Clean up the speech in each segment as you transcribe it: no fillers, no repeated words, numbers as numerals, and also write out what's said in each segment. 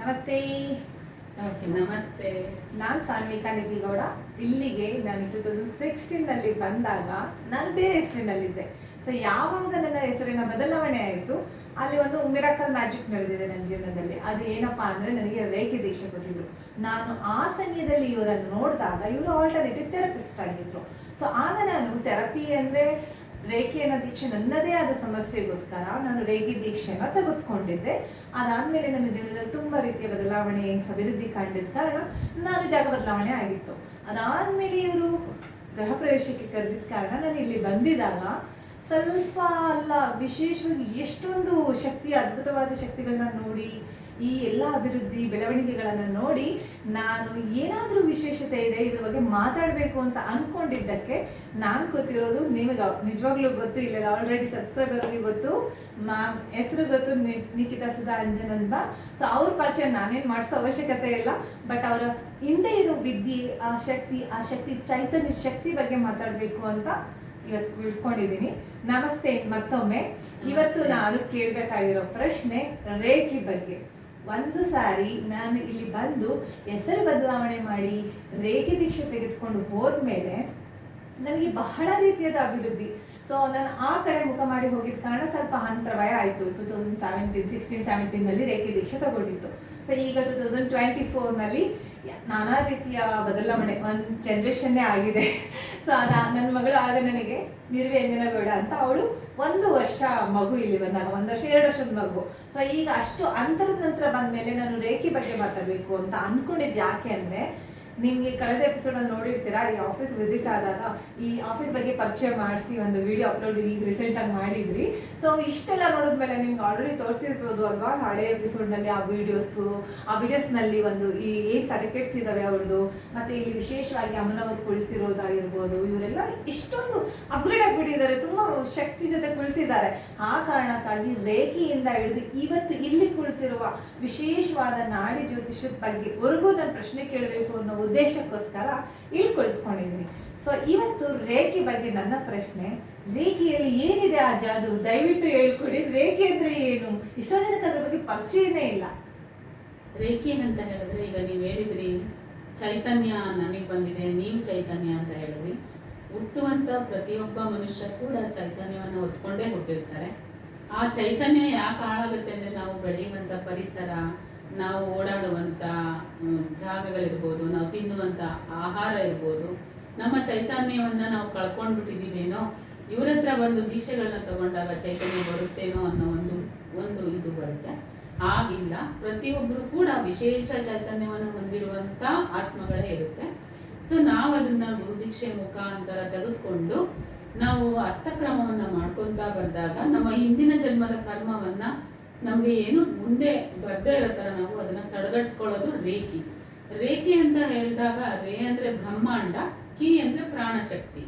ನಮಸ್ತೆ. ನಮಸ್ತೆ. ನಾನು ಸಾನ್ವಿಕಾ ನಿಧಿಗೌಡ. ಇಲ್ಲಿಗೆ ನಾನು 2016ನಲ್ಲಿ ಬಂದಾಗ ನಾನು ಬೇರೆ ಹೆಸರಿನಲ್ಲಿದ್ದೆ. ಸೊ ಯಾವಾಗ ನನ್ನ ಹೆಸರಿನ ಬದಲಾವಣೆ ಆಯಿತು, ಅಲ್ಲಿ ಒಂದು ಮಿರಾಕಲ್ ಮ್ಯಾಜಿಕ್ ನಡೆದಿದೆ ನನ್ನ ಜೀವನದಲ್ಲಿ. ಅದು ಏನಪ್ಪಾ ಅಂದರೆ, ನನಗೆ ರೇಖೆ ದೀಕ್ಷೆ ಕೊಟ್ಟಿದ್ರು. ನಾನು ಆ ಸಮಯದಲ್ಲಿ ಇವರನ್ನು ನೋಡಿದಾಗ ಇವರು ಆಲ್ಟರ್ನೇಟಿವ್ ಥೆರಪಿಸ್ಟ್ ಆಗಿದ್ರು. ಸೊ ಆಗ ನಾನು ಥೆರಪಿ ಅಂದರೆ ರೇಖೆಯನ್ನು ದೀಕ್ಷೆ ನನ್ನದೇ ಆದ ಸಮಸ್ಯೆಗೋಸ್ಕರ ನಾನು ರೇಖೆ ದೀಕ್ಷೆಯನ್ನು ತೆಗೆದುಕೊಂಡಿದ್ದೆ. ಅದಾದಮೇಲೆ ನನ್ನ ಜೀವನದಲ್ಲಿ ತುಂಬ ರೀತಿಯ ಬದಲಾವಣೆ, ಅಭಿವೃದ್ಧಿ ಕಂಡಿದ್ದ ಕಾರಣ ನಾನು ಜಾಗ ಬದಲಾವಣೆ ಆಗಿತ್ತು. ಅದಾದಮೇಲೆ ಇವರು ಗೃಹ ಪ್ರವೇಶಕ್ಕೆ ಕರೆದಿದ್ದ ಕಾರಣ ನಾನು ಇಲ್ಲಿ ಬಂದಿದಾಗ ಸ್ವಲ್ಪ ಅಲ್ಲ, ವಿಶೇಷವಾಗಿ ಎಷ್ಟೊಂದು ಅದ್ಭುತವಾದ ಶಕ್ತಿಗಳನ್ನ ನೋಡಿ, ಈ ಎಲ್ಲ ಅಭಿವೃದ್ಧಿ ಬೆಳವಣಿಗೆಗಳನ್ನು ನೋಡಿ ನಾನು ಏನಾದರೂ ವಿಶೇಷತೆ ಇದೆ ಇದ್ರ ಬಗ್ಗೆ ಮಾತಾಡಬೇಕು ಅಂತ ಅಂದ್ಕೊಂಡಿದ್ದಕ್ಕೆ, ನಾನು ಗೊತ್ತಿರೋದು ನಿಮಗೆ ನಿಜವಾಗ್ಲೂ ಗೊತ್ತು, ಇಲ್ಲ ಆಲ್ರೆಡಿ ಸಬ್ಸ್ಕ್ರೈಬರ್ಗೆ ಗೊತ್ತು, ಮ್ಯಾಮ್ ಹೆಸರು ಗೊತ್ತು, ನಿಖಿತಾ ಸುಧಾ ಅಂಜನ್ ಅಂತ. ಸೊ ಅವ್ರ ಪರಿಚಯ ನಾನೇನು ಮಾಡಿಸೋ ಅವಶ್ಯಕತೆ ಇಲ್ಲ. ಬಟ್ ಅವರ ಹಿಂದೆ ಇರೋ ವಿದ್ಯೆ, ಆ ಶಕ್ತಿ ಚೈತನ್ಯ ಶಕ್ತಿ ಬಗ್ಗೆ ಮಾತಾಡಬೇಕು ಅಂತ ಇವತ್ತು ಇಟ್ಕೊಂಡಿದ್ದೀನಿ. ನಮಸ್ತೆ ಮತ್ತೊಮ್ಮೆ. ಇವತ್ತು ನಾನು ಕೇಳಬೇಕಾಗಿರೋ ಪ್ರಶ್ನೆ ರೇಖೆ ಬಗ್ಗೆ. ಒಂದು ಸಾರಿ ನಾನು ಇಲ್ಲಿ ಬಂದು ಹೆಸರು ಬದಲಾವಣೆ ಮಾಡಿ ರೇಖೆ ದೀಕ್ಷೆ ತೆಗೆದುಕೊಂಡು ಹೋದ್ಮೇಲೆ ನನಗೆ ಬಹಳ ರೀತಿಯಾದ ಅಭಿವೃದ್ಧಿ. ಸೊ ನಾನು ಆ ಕಡೆ ಮುಖ ಮಾಡಿ ಹೋಗಿದ್ದ ಕಾರಣ ಸ್ವಲ್ಪ ಅಂತರವಯ ಆಯಿತು. 2016-17ನಲ್ಲಿ ರೇಖೆ ದೀಕ್ಷೆ ತಗೊಂಡಿತ್ತು. ಸೊ ಈಗ 2024ನಲ್ಲಿ ನಾನಾ ರೀತಿಯ ಬದಲಾವಣೆ, ಒಂದು ಜನ್ರೇಷನ್ನೇ ಆಗಿದೆ. ಸೊ ನನ್ನ ಮಗಳು ಆಗ ನನಗೆ ನಿರ್ವಿ ಅಂಜನಗೌಡ ಅಂತ, ಅವಳು 1 ವರ್ಷ ಮಗು ಇಲ್ಲಿ ಬಂದಾಗ, 1 ವರ್ಷ 2 ವರ್ಷದ ಮಗು. ಸೊ ಈಗ ಅಷ್ಟು ಅಂತರದ ನಂತರ ಬಂದಮೇಲೆ ನಾನು ರೇಖೆ ಬಗ್ಗೆ ಮಾತಾಡಬೇಕು ಅಂತ ಅಂದ್ಕೊಂಡಿದ್ದು. ಯಾಕೆ ಅಂದರೆ, ನಿಮಗೆ ಕಳೆದ ಎಪಿಸೋಡಲ್ಲಿ ನೋಡಿರ್ತೀರಾ, ಈ ಆಫೀಸ್ ವಿಸಿಟ್ ಆದಾಗ ಈ ಆಫೀಸ್ ಬಗ್ಗೆ ಪರಿಚಯ ಮಾಡಿಸಿ ಒಂದು ವಿಡಿಯೋ ಅಪ್ಲೋಡ್ ಈಗ ರೀಸೆಂಟಾಗಿ ಮಾಡಿದ್ರಿ. ಸೊ ಇಷ್ಟೆಲ್ಲ ನೋಡಿದ್ಮೇಲೆ ನಿಮ್ಗೆ ಆಲ್ರೆಡಿ ತೋರಿಸಿರ್ಬೋದು ಅಲ್ವಾ, ಹಳೆ ಎಪಿಸೋಡ್ನಲ್ಲಿ ಆ ವಿಡಿಯೋಸ್ನಲ್ಲಿ ಒಂದು ಈ ಏನು ಸರ್ಟಿಫಿಕೇಟ್ಸ್ ಇದ್ದಾವೆ ಅವ್ರದ್ದು, ಮತ್ತು ಇಲ್ಲಿ ವಿಶೇಷವಾಗಿ ಅಮ್ಮನವ್ರು ಕುಳಿತಿರೋದಾಗಿರ್ಬೋದು, ಇವರೆಲ್ಲ ಇಷ್ಟೊಂದು ಅಪ್ಗ್ರೇಡ್ ಆಗಿಬಿಟ್ಟಿದ್ದಾರೆ, ತುಂಬ ಶಕ್ತಿ ಜೊತೆ ಕುಳಿತಿದ್ದಾರೆ. ಆ ಕಾರಣಕ್ಕಾಗಿ ರೇಖೆಯಿಂದ ಹಿಡಿದು ಇವತ್ತು ಇಲ್ಲಿ ಕುಳಿತಿರುವ ವಿಶೇಷವಾದ ನಾಡಿ ಜ್ಯೋತಿಷದ ಬಗ್ಗೆ ವರೆಗೂ ನಾನು ಪ್ರಶ್ನೆ ಕೇಳಬೇಕು ಅನ್ನೋ ಉದ್ದೇಶಕ್ಕೋಸ್ಕರ ಇಲ್ಲಿ ಕುಳಿತುಕೊಂಡಿದ್ದೀನಿ. ಸೊ ಇವತ್ತು ರೇಖೆ ಬಗ್ಗೆ ನನ್ನ ಪ್ರಶ್ನೆ, ರೇಖೆಯಲ್ಲಿ ಏನಿದೆ ಆ ಜಾದು, ದಯವಿಟ್ಟು ಹೇಳ್ಕೊಡಿ. ರೇಖೆ ಅಂದ್ರೆ ಏನು? ಇಷ್ಟೋ ಜನಕ್ಕೆ ಅದ್ರ ಬಗ್ಗೆ ಪರಿಚಯನೇ ಇಲ್ಲ. ರೇಖೆ ಅಂತ ಹೇಳಿದ್ರೆ, ಈಗ ನೀವು ಹೇಳಿದ್ರಿ ಚೈತನ್ಯ ನನಗೆ ಬಂದಿದೆ, ನೀವು ಚೈತನ್ಯ ಅಂತ ಹೇಳಿದ್ರಿ. ಹುಟ್ಟುವಂತ ಪ್ರತಿಯೊಬ್ಬ ಮನುಷ್ಯ ಕೂಡ ಚೈತನ್ಯವನ್ನು ಹೊತ್ಕೊಂಡೇ ಹುಟ್ಟಿರ್ತಾರೆ. ಆ ಚೈತನ್ಯ ಯಾಕೆ ಹಾಳಾಗುತ್ತೆ ಅಂದ್ರೆ, ನಾವು ಬೆಳೆಯುವಂತ ಪರಿಸರ, ನಾವು ಓಡಾಡುವಂತ ಜಾಗಗಳಿರ್ಬೋದು, ನಾವು ತಿನ್ನುವಂತ ಆಹಾರ ಇರ್ಬೋದು, ನಮ್ಮ ಚೈತನ್ಯವನ್ನ ನಾವು ಕಳ್ಕೊಂಡ್ಬಿಟ್ಟಿದೀವೇನೋ, ಇವ್ರ ಹತ್ರ ಒಂದು ದೀಕ್ಷೆಗಳನ್ನ ತಗೊಂಡಾಗ ಚೈತನ್ಯ ಬರುತ್ತೇನೋ ಅನ್ನೋ ಒಂದು ಇದು ಬರುತ್ತೆ. ಆಗಿಲ್ಲ, ಪ್ರತಿಯೊಬ್ಬರು ಕೂಡ ವಿಶೇಷ ಚೈತನ್ಯವನ್ನು ಹೊಂದಿರುವಂತ ಆತ್ಮಗಳೇ ಇರುತ್ತೆ. ಸೊ ನಾವು ಅದನ್ನ ಗುರುದೀಕ್ಷೆ ಮುಖಾಂತರ ತೆಗೆದುಕೊಂಡು ನಾವು ಹಸ್ತಕ್ರಮವನ್ನ ಮಾಡ್ಕೊಂತ ಬಂದಾಗ ನಮ್ಮ ಹಿಂದಿನ ಜನ್ಮದ ಕರ್ಮವನ್ನ, ನಮ್ಗೆ ಏನು ಮುಂದೆ ಬರ್ದೇ ಇರೋ ತರ ನಾವು ಅದನ್ನ ತಡೆಗಟ್ಕೊಳ್ಳೋದು ರೇಖೆ. ರೇಖೆ ಅಂತ ಹೇಳಿದಾಗ, ರೇ ಅಂದ್ರೆ ಬ್ರಹ್ಮಾಂಡ, ಕಿ ಅಂದ್ರೆ ಪ್ರಾಣಶಕ್ತಿ,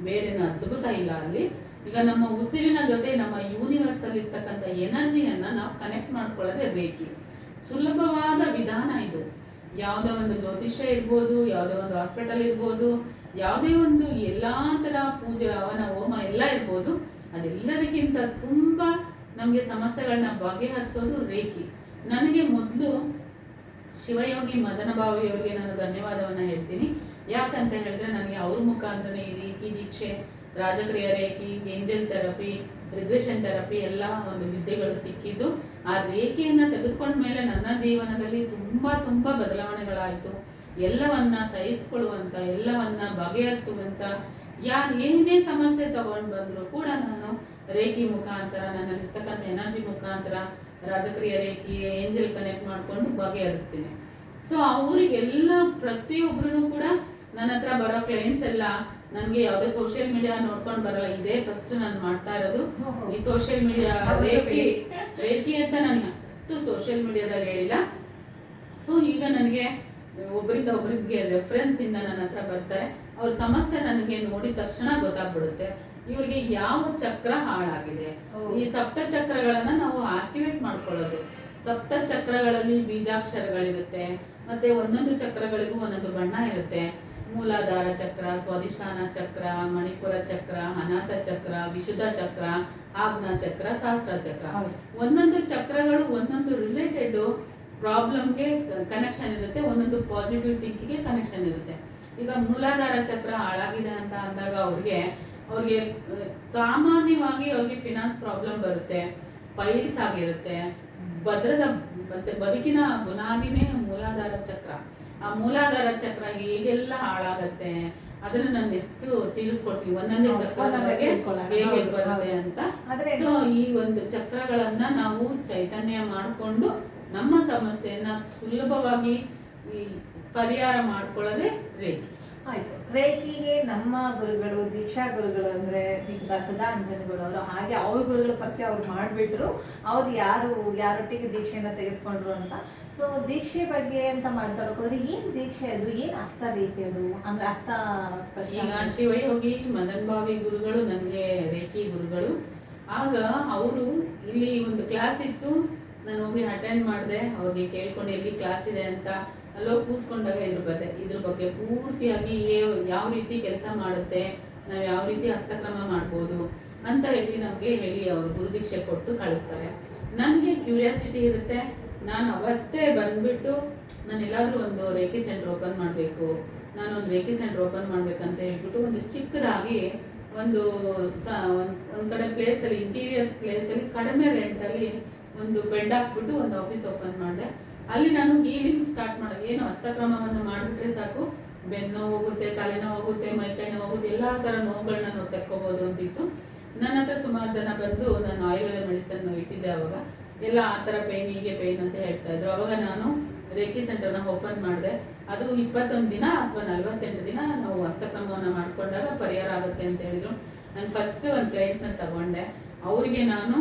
ಬೇರೆನ ಅದ್ಭುತ ಇಲ್ಲ ಅಲ್ಲಿ. ಈಗ ನಮ್ಮ ಉಸಿರಿನ ಜೊತೆ ನಮ್ಮ ಯೂನಿವರ್ಸ್ ಅಲ್ಲಿ ಇರ್ತಕ್ಕಂಥ ಎನರ್ಜಿಯನ್ನ ನಾವು ಕನೆಕ್ಟ್ ಮಾಡ್ಕೊಳ್ಳೋದೇ ರೇಖೆ. ಸುಲಭವಾದ ವಿಧಾನ ಇದು. ಯಾವುದೇ ಒಂದು ಜ್ಯೋತಿಷ್ಯ ಇರ್ಬೋದು, ಯಾವುದೇ ಒಂದು ಹಾಸ್ಪಿಟಲ್ ಇರ್ಬೋದು, ಯಾವುದೇ ಒಂದು ಎಲ್ಲಾ ತರ ಪೂಜೆ, ಹವನ, ಹೋಮ ಎಲ್ಲ ಇರ್ಬೋದು, ಅದೆಲ್ಲದಕ್ಕಿಂತ ತುಂಬಾ ನಮಗೆ ಸಮಸ್ಯೆಗಳನ್ನ ಬಗೆಹರಿಸೋದು ರೇಖೆ. ನನಗೆ ಮೊದಲು ಶಿವಯೋಗಿ ಮದನ ಭಾವಿಯವರಿಗೆ ನಾನು ಧನ್ಯವಾದವನ್ನ ಹೇಳ್ತೀನಿ. ಯಾಕಂತ ಹೇಳಿದ್ರೆ, ನನಗೆ ಅವ್ರ ಮುಖಾಂತರನೇ ಈ ರೇಖೆ ದೀಕ್ಷೆ, ರಾಜಕ್ರಿಯ ರೇಖೆ, ಏಂಜಲ್ ಥೆರಪಿ, ರಿಗ್ರೆಷನ್ ಥೆರಪಿ ಎಲ್ಲ ಒಂದು ವಿದ್ಯೆಗಳು ಸಿಕ್ಕಿದ್ದು. ಆ ರೇಖೆಯನ್ನ ತೆಗೆದುಕೊಂಡ ಮೇಲೆ ನನ್ನ ಜೀವನದಲ್ಲಿ ತುಂಬಾ ಬದಲಾವಣೆಗಳಾಯಿತು. ಎಲ್ಲವನ್ನ ಸಹಿಸ್ಕೊಳ್ಳುವಂತ, ಎಲ್ಲವನ್ನ ಬಗೆಹರಿಸುವಂತ, ಯಾರು ಏನೇ ಸಮಸ್ಯೆ ತಗೊಂಡು ಬಂದ್ರು ಕೂಡ ನಾನು ರೇಖೆ ಮುಖಾಂತರ, ನನ್ನಲ್ಲಿರ್ತಕ್ಕಂಥ ಎನರ್ಜಿ ಮುಖಾಂತರ, ರಾಜಕ್ರಿಯ ರೇಖೆ, ಏಂಜಲ್ ಕನೆಕ್ಟ್ ಮಾಡ್ಕೊಂಡು ಬಗೆಹರಿಸ್ತೀನಿ. ಸೊ ಅವರಿಗೆಲ್ಲ ಪ್ರತಿಯೊಬ್ರು ಕೂಡ ನನ್ನ ಹತ್ರ ಬರೋ ಕ್ಲೈಂಟ್ಸ್ ಎಲ್ಲ ನನಗೆ ಯಾವುದೇ ಸೋಷಿಯಲ್ ಮೀಡಿಯಾ ನೋಡ್ಕೊಂಡು ಬರಲ್ಲ. ಇದೇ ಫಸ್ಟ್ ನಾನು ಮಾಡ್ತಾ ಇರೋದು. ಈ ಸೋಷಿಯಲ್ ಮೀಡಿಯಾ ರೇಖೆ ಅಂತ ನನಗೆ ಸೋಷಿಯಲ್ ಮೀಡಿಯಾದಲ್ಲಿ ಹೇಳಿಲ್ಲ. ಸೊ ಈಗ ನನಗೆ ಒಬ್ಬರಿಗೆ ರೆಫರೆನ್ಸ್ ಇಂದ ನನ್ನ ಹತ್ರ ಬರ್ತಾರೆ. ಅವ್ರ ಸಮಸ್ಯೆ ನನಗೆ ನೋಡಿದ ತಕ್ಷಣ ಗೊತ್ತಾಗ್ಬಿಡುತ್ತೆ, ಇವ್ರಿಗೆ ಯಾವ ಚಕ್ರ ಹಾಳಾಗಿದೆ. ಈ ಸಪ್ತ ಚಕ್ರಗಳನ್ನ ನಾವು ಆಕ್ಟಿವೇಟ್ ಮಾಡ್ಕೊಳ್ಳೋದು. ಸಪ್ತ ಚಕ್ರಗಳಲ್ಲಿ ಬೀಜಾಕ್ಷರಗಳಿರುತ್ತೆ, ಮತ್ತೆ ಒಂದೊಂದು ಚಕ್ರಗಳಿಗೂ ಒಂದೊಂದು ಬಣ್ಣ ಇರುತ್ತೆ. ಮೂಲಾಧಾರ ಚಕ್ರ, ಸ್ವಾಧಿಷ್ಠಾನ ಚಕ್ರ, ಮಣಿಪುರ ಚಕ್ರ, ಅನಾಥ ಚಕ್ರ, ವಿಶುದ್ಧ ಚಕ್ರ, ಆಜ್ಞಾ ಚಕ್ರ, ಶಾಸ್ತ್ರ ಚಕ್ರ. ಒಂದೊಂದು ಚಕ್ರಗಳು ಒಂದೊಂದು ರಿಲೇಟೆಡ್ ಪ್ರಾಬ್ಲಮ್ಗೆ ಕನೆಕ್ಷನ್ ಇರುತ್ತೆ, ಒಂದೊಂದು ಪಾಸಿಟಿವ್ ಥಿಂಕಿಗೆ ಕನೆಕ್ಷನ್ ಇರುತ್ತೆ. ಈಗ ಮೂಲಾಧಾರ ಚಕ್ರ ಹಾಳಾಗಿದೆ ಅಂತ ಅಂದಾಗ ಅವ್ರಿಗೆ ಸಾಮಾನ್ಯವಾಗಿ ಅವ್ರಿಗೆ ಫಿನಾನ್ಸ್ ಪ್ರಾಬ್ಲಮ್ ಬರುತ್ತೆ, ಪೈಲ್ಸ್ ಆಗಿರುತ್ತೆ. ಮತ್ತೆ ಬದುಕಿನ ಬುನಾದಿನೇ ಮೂಲಾಧಾರ ಚಕ್ರ. ಆ ಮೂಲಾಧಾರ ಚಕ್ರ ಹೇಗೆಲ್ಲ ಹಾಳಾಗತ್ತೆ ಅದನ್ನ ನಾನು ಎಷ್ಟು ತಿಳಿಸ್ಕೊಡ್ತೀನಿ, ಒಂದೊಂದೇ ಚಕ್ರದ ಬಗ್ಗೆ ಹೇಗೆ ಬರುತ್ತೆ ಅಂತ. ಸೊ ಈ ಒಂದು ಚಕ್ರಗಳನ್ನ ನಾವು ಚೈತನ್ಯ ಮಾಡಿಕೊಂಡು ನಮ್ಮ ಸಮಸ್ಯೆಯನ್ನ ಸುಲಭವಾಗಿ ಈ ಪರಿಹಾರ ಮಾಡ್ಕೊಳ್ಳೋದೇ ರೇಖಿ. ಆಯ್ತು. ರೇಖಿಗೆ ನಮ್ಮ ಗುರುಗಳು, ದೀಕ್ಷಾ ಗುರುಗಳು ಅಂದ್ರೆ ಸದಾ ಅಂಜನಗಳು ಅವರು, ಹಾಗೆ ಅವ್ರ ಗುರುಗಳ ಪರಿಚಯ ಅವ್ರು ಮಾಡಿಬಿಟ್ರು. ಅವ್ರು ಯಾರೊಟ್ಟಿಗೆ ದೀಕ್ಷೆನ ತೆಗೆದುಕೊಂಡ್ರು ಅಂತ. ಸೊ ದೀಕ್ಷೆ ಬಗ್ಗೆ ಅಂತ ಮಾತಾಡೋಕೋದ್ರೆ ಏನ್ ದೀಕ್ಷೆ ಅದು, ಏನ್ ಹಸ್ತ ರೇಖೆ ಅದು, ಅಂದ್ರೆ ಹಸ್ತ ಸ್ಪರ್ಶ? ಈಗ ಶಿವಯೋಗಿ ಮದನ್ ಭಾವಿ ಗುರುಗಳು ನನಗೆ ರೇಖಿ ಗುರುಗಳು. ಆಗ ಅವರು ಇಲ್ಲಿ ಒಂದು ಕ್ಲಾಸ್ ಇತ್ತು, ನಾನು ಹೋಗಿ ಅಟೆಂಡ್ ಮಾಡಿದೆ. ಅವ್ರಿಗೆ ಕೇಳ್ಕೊಂಡು ಎಲ್ಲಿ ಕ್ಲಾಸ್ ಇದೆ ಅಂತ ಅಲ್ಲೋಗಿ ಕೂತ್ಕೊಂಡಾಗ ಇದ್ರ ಬಗ್ಗೆ ಪೂರ್ತಿಯಾಗಿ ಯಾವ ರೀತಿ ಕೆಲಸ ಮಾಡುತ್ತೆ, ನಾವು ಯಾವ ರೀತಿ ಹಸ್ತಕ್ರಮ ಮಾಡ್ಬೋದು ಅಂತ ನಮಗೆ ಹೇಳಿ ಅವರು ಗುರುದೀಕ್ಷೆ ಕೊಟ್ಟು ಕಳಿಸ್ತಾರೆ. ನನಗೆ ಕ್ಯೂರಿಯಾಸಿಟಿ ಇರುತ್ತೆ. ನಾನು ಅವತ್ತೇ ಬಂದ್ಬಿಟ್ಟು ನಾನು ಎಲ್ಲಾದ್ರೂ ಒಂದು ರೇಖಿ ಸೆಂಟರ್ ಓಪನ್ ಮಾಡಬೇಕು, ನಾನೊಂದು ರೇಖಿ ಸೆಂಟರ್ ಓಪನ್ ಮಾಡ್ಬೇಕಂತ ಹೇಳ್ಬಿಟ್ಟು ಒಂದು ಚಿಕ್ಕದಾಗಿ ಒಂದು ಕಡೆ ಪ್ಲೇಸಲ್ಲಿ, ಇಂಟೀರಿಯರ್ ಪ್ಲೇಸಲ್ಲಿ ಕಡಿಮೆ ರೆಂಟಲ್ಲಿ ಒಂದು ಬೆಡ್ ಹಾಕ್ಬಿಟ್ಟು ಒಂದು ಆಫೀಸ್ ಓಪನ್ ಮಾಡಿದೆ. ಅಲ್ಲಿ ನಾನು ಹೀಲಿಂಗ್ ಸ್ಟಾರ್ಟ್ ಮಾಡೋದು. ಏನು ಹಸ್ತಕ್ರಮವನ್ನು ಮಾಡಿಬಿಟ್ರೆ ಸಾಕು, ಬೆನ್ನು ಹೋಗುತ್ತೆ, ತಲೆನೋವು ಹೋಗುತ್ತೆ, ಮೈಕೈ ನೋವು ಹೋಗುತ್ತೆ, ಎಲ್ಲ ಥರ ನೋವುಗಳನ್ನ ನಾವು ತೆಕ್ಕೋಬೋದು ಅಂತಿತ್ತು. ನನ್ನ ಹತ್ರ ಸುಮಾರು ಜನ ಬಂದು ನಾನು ಆಯುರ್ವೇದ ಮೆಡಿಸನ್ ಇಟ್ಟಿದ್ದೆ. ಅವಾಗ ಎಲ್ಲ ಆ ಥರ ಪೇಯ್ನ್, ಹೀಗೆ ಪೇಯ್ನ್ ಅಂತ ಹೇಳ್ತಾ ಇದ್ರು. ಅವಾಗ ನಾನು ರೇಖಿ ಸೆಂಟರ್ನ ಓಪನ್ ಮಾಡಿದೆ. ಅದು 21 ದಿನ ಅಥವಾ 48 ದಿನ ನಾವು ಹಸ್ತಕ್ರಮವನ್ನು ಮಾಡಿಕೊಂಡಾಗ ಪರಿಹಾರ ಆಗುತ್ತೆ ಅಂತ ಹೇಳಿದ್ರು. ನಾನು ಫಸ್ಟ್ ಒಂದು ಕ್ಲೈಂಟ್ನ ತಗೊಂಡೆ. ಅವರಿಗೆ ನಾನು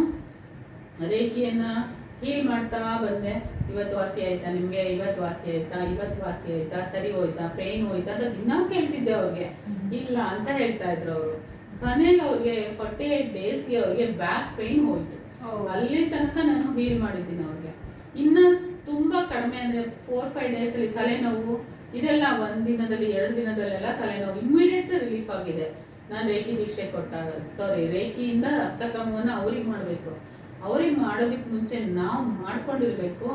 ರೇಖಿಯನ್ನು ಹೀಲ್ ಮಾಡ್ತಾ ಬಂದೆ. ಇವತ್ತು ವಾಸಿ ಆಯ್ತಾ ನಿಮಗೆ, ಇವತ್ತು ವಾಸಿ ಆಯ್ತಾ, ಇವತ್ತು ವಾಸಿ ಆಯ್ತಾ, ಸರಿ ಹೋಯ್ತಾ, ಪೇಯ್ನ್ ಹೋಯ್ತಾ ಅಂತ ದಿನ ಕೇಳ್ತಿದ್ದೆ. ಅವ್ರಿಗೆ ಇಲ್ಲ ಅಂತ ಹೇಳ್ತಾ ಇದ್ರು ಅವರು. ಕೊನೆಗೆ ಅವ್ರಿಗೆ 48 ಡೇಸ್ಗೆ ಅವ್ರಿಗೆ ಬ್ಯಾಕ್ ಪೇಯ್ನ್ ಹೋಯ್ತು. ಅಲ್ಲಿ ತನಕ ನಾನು ಹೀಲ್ ಮಾಡಿದ್ದೀನಿ ಅವ್ರಿಗೆ. ಇನ್ನ ತುಂಬಾ ಕಡಿಮೆ ಅಂದ್ರೆ 4-5 ಡೇಸ್ ಅಲ್ಲಿ ತಲೆನೋವು ಇದೆಲ್ಲ 1 ದಿನದಲ್ಲಿ 2 ದಿನದಲ್ಲೆಲ್ಲ ತಲೆನೋವು ಇಮ್ಮಿಡಿಯೇಟ್ ರಿಲೀಫ್ ಆಗಿದೆ. ನಾನು ರೇಖಿ ದೀಕ್ಷೆ ಕೊಟ್ಟಾಗ. ರೇಖಿಯಿಂದ ಹಸ್ತಕ್ರಮವನ್ನ ಅವ್ರಿಗೆ ಮಾಡಬೇಕು. ಅವ್ರಿಗೆ ಮಾಡೋದಕ್ಕೆ ಮುಂಚೆ ನಾವು ಮಾಡ್ಕೊಂಡಿರ್ಬೇಕು.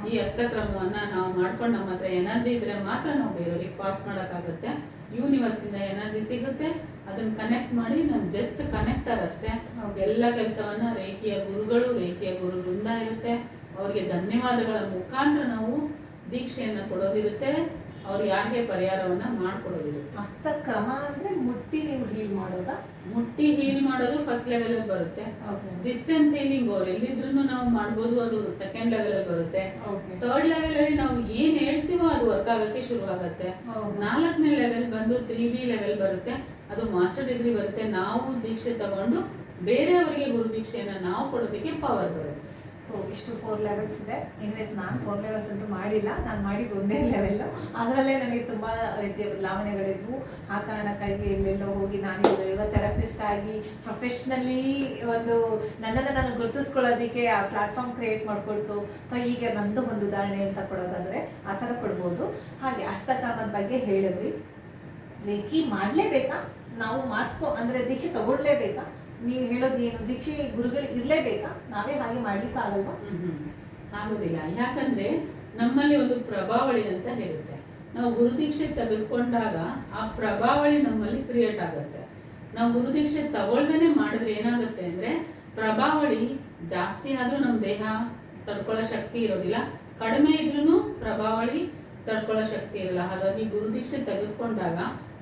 ಈ ಹಸ್ತಕ್ರಮವನ್ನ ನಾವು ಮಾಡ್ಕೊಂಡು ನಮ್ಮ ಹತ್ರ ಎನರ್ಜಿ ಇದ್ರೆ ಮಾತ್ರ ನಾವು ಬೇರೆಯವ್ರಿಗೆ ಪಾಸ್ ಮಾಡೋಕ್ಕಾಗುತ್ತೆ. ಯೂನಿವರ್ಸ್ ಇಂದ ಎನರ್ಜಿ ಸಿಗುತ್ತೆ, ಅದನ್ನ ಕನೆಕ್ಟ್ ಮಾಡಿ ನಾನು ಜಸ್ಟ್ ಕನೆಕ್ಟರ್ ಅಷ್ಟೇ. ಎಲ್ಲ ಕೆಲಸವನ್ನ ರೇಖಿಯ ಗುರು ವೃಂದ ಇರುತ್ತೆ. ಅವ್ರಿಗೆ ಧನ್ಯವಾದಗಳ ಮುಖಾಂತರ ನಾವು ದೀಕ್ಷೆಯನ್ನ ಕೊಡೋದಿರುತ್ತೆ. ಅವ್ರು ಯಾರಿಗೆ ಪರಿಹಾರವನ್ನ ಮಾಡ್ಕೊಡೋದಿರುತ್ತೆ. ಹಸ್ತಕ್ರಮ ಅಂದ್ರೆ ಮುಟ್ಟಿ ನೀವು ಹೀಲ್ ಮಾಡೋದಾ? ಮುಟ್ಟಿ ಹೀಲ್ ಮಾಡೋದು ಫಸ್ಟ್ ಲೆವೆಲ್ ಅಲ್ಲಿ ಬರುತ್ತೆ. ಡಿಸ್ಟೆನ್ಸ್ ಹೀಲಿಂಗ್ ಅವ್ರು ಎಲ್ಲಿದ್ರು ನಾವು ಮಾಡ್ಬೋದು, ಅದು ಸೆಕೆಂಡ್ ಲೆವೆಲ್ ಅಲ್ಲಿ ಬರುತ್ತೆ. ಥರ್ಡ್ ಲೆವೆಲ್ ಅಲ್ಲಿ ನಾವು ಏನ್ ಹೇಳ್ತೀವೋ ಅದು ವರ್ಕ್ ಆಗಕ್ಕೆ ಶುರು ಆಗುತ್ತೆ. 4ನೇ ಲೆವೆಲ್ ಬಂದು 3B ಲೆವೆಲ್ ಬರುತ್ತೆ. ಅದು ಮಾಸ್ಟರ್ ಡಿಗ್ರಿ ಬರುತ್ತೆ. ನಾವು ದೀಕ್ಷೆ ತಗೊಂಡು ಬೇರೆಯವರಿಗೆ ಗುರು ದೀಕ್ಷೆಯನ್ನ ನಾವು ಕೊಡೋದಕ್ಕೆ ಪವರ್ ಬರುತ್ತೆ. ಇಷ್ಟು 4 ಲೆವೆಲ್ಸ್ ಇದೆ. ಇನ್ವೆಸ್ಟ್ ನಾನು 4 ಲೆವೆಲ್ಸ್ ಅಂತೂ ಮಾಡಿಲ್ಲ, ನಾನು ಮಾಡಿದ್ದು ಒಂದೇ ಲೆವೆಲ್. ಅದರಲ್ಲೇ ನನಗೆ ತುಂಬಾ ರೀತಿಯ ಬದಲಾವಣೆಗಳಿದ್ವು. ಆ ಕಾರಣಕ್ಕಾಗಿ ಎಲ್ಲೆಲ್ಲೋ ಹೋಗಿ ನಾನು ಯೋಗ ಥೆರಪಿಸ್ಟ್ ಆಗಿ ಪ್ರೊಫೆಷ್ನಲಿ ಒಂದು ನನ್ನನ್ನು ನಾನು ಗುರುತಿಸ್ಕೊಳ್ಳೋದಕ್ಕೆ ಆ ಪ್ಲಾಟ್ಫಾರ್ಮ್ ಕ್ರಿಯೇಟ್ ಮಾಡಿಕೊಡ್ತು. ಸೊ ಈಗ ನಂದು ಒಂದು ಉದಾಹರಣೆ ಅಂತ ಕೊಡೋದಾದ್ರೆ ಆ ಥರ ಕೊಡ್ಬೋದು. ಹಾಗೆ ಹಸ್ತಕ್ರಮದ ಬಗ್ಗೆ ಹೇಳಿದ್ವಿ. ರೇಖಿ ಮಾಡಲೇಬೇಕಾ, ನಾವು ಅಂದ್ರೆ ದೀಕ್ಷೆ ತಗೊಳ್ಲೇಬೇಕಾ? ನೀವು ಹೇಳೋದು ಏನು, ದೀಕ್ಷೆ ಗುರುಗಳು ಇರ್ಲೇಬೇಕಾ? ನಾವೇ ಹಾಗೆ ಮಾಡ್ಲಿಕ್ಕೆ ಆಗಲ್ವಾ? ಆಗೋದಿಲ್ಲ. ಯಾಕಂದ್ರೆ ನಮ್ಮಲ್ಲಿ ಒಂದು ಪ್ರಭಾವಳಿ ಅಂತ ಹೇಳುತ್ತೆ. ನಾವು ಗುರುದೀಕ್ಷೆ ತೆಗೆದುಕೊಂಡಾಗ ಆ ಪ್ರಭಾವಳಿ ನಮ್ಮಲ್ಲಿ ಕ್ರಿಯೇಟ್ ಆಗುತ್ತೆ. ನಾವು ಗುರುದೀಕ್ಷೆ ತಗೊಳ್ದೇನೆ ಮಾಡಿದ್ರೆ ಏನಾಗುತ್ತೆ ಅಂದ್ರೆ ಪ್ರಭಾವಳಿ ಜಾಸ್ತಿ ಆದ್ರೂ ನಮ್ಮ ದೇಹ ತಡ್ಕೊಳ್ಳೋ ಶಕ್ತಿ ಇರೋದಿಲ್ಲ, ಕಡಿಮೆ ಇದ್ರೂ ಪ್ರಭಾವಳಿ ತಡ್ಕೊಳ್ಳೋ ಶಕ್ತಿ ಇರಲ್ಲ. ಹಾಗಾಗಿ ಗುರುದೀಕ್ಷೆ ತೆಗೆದುಕೊಂಡಾಗ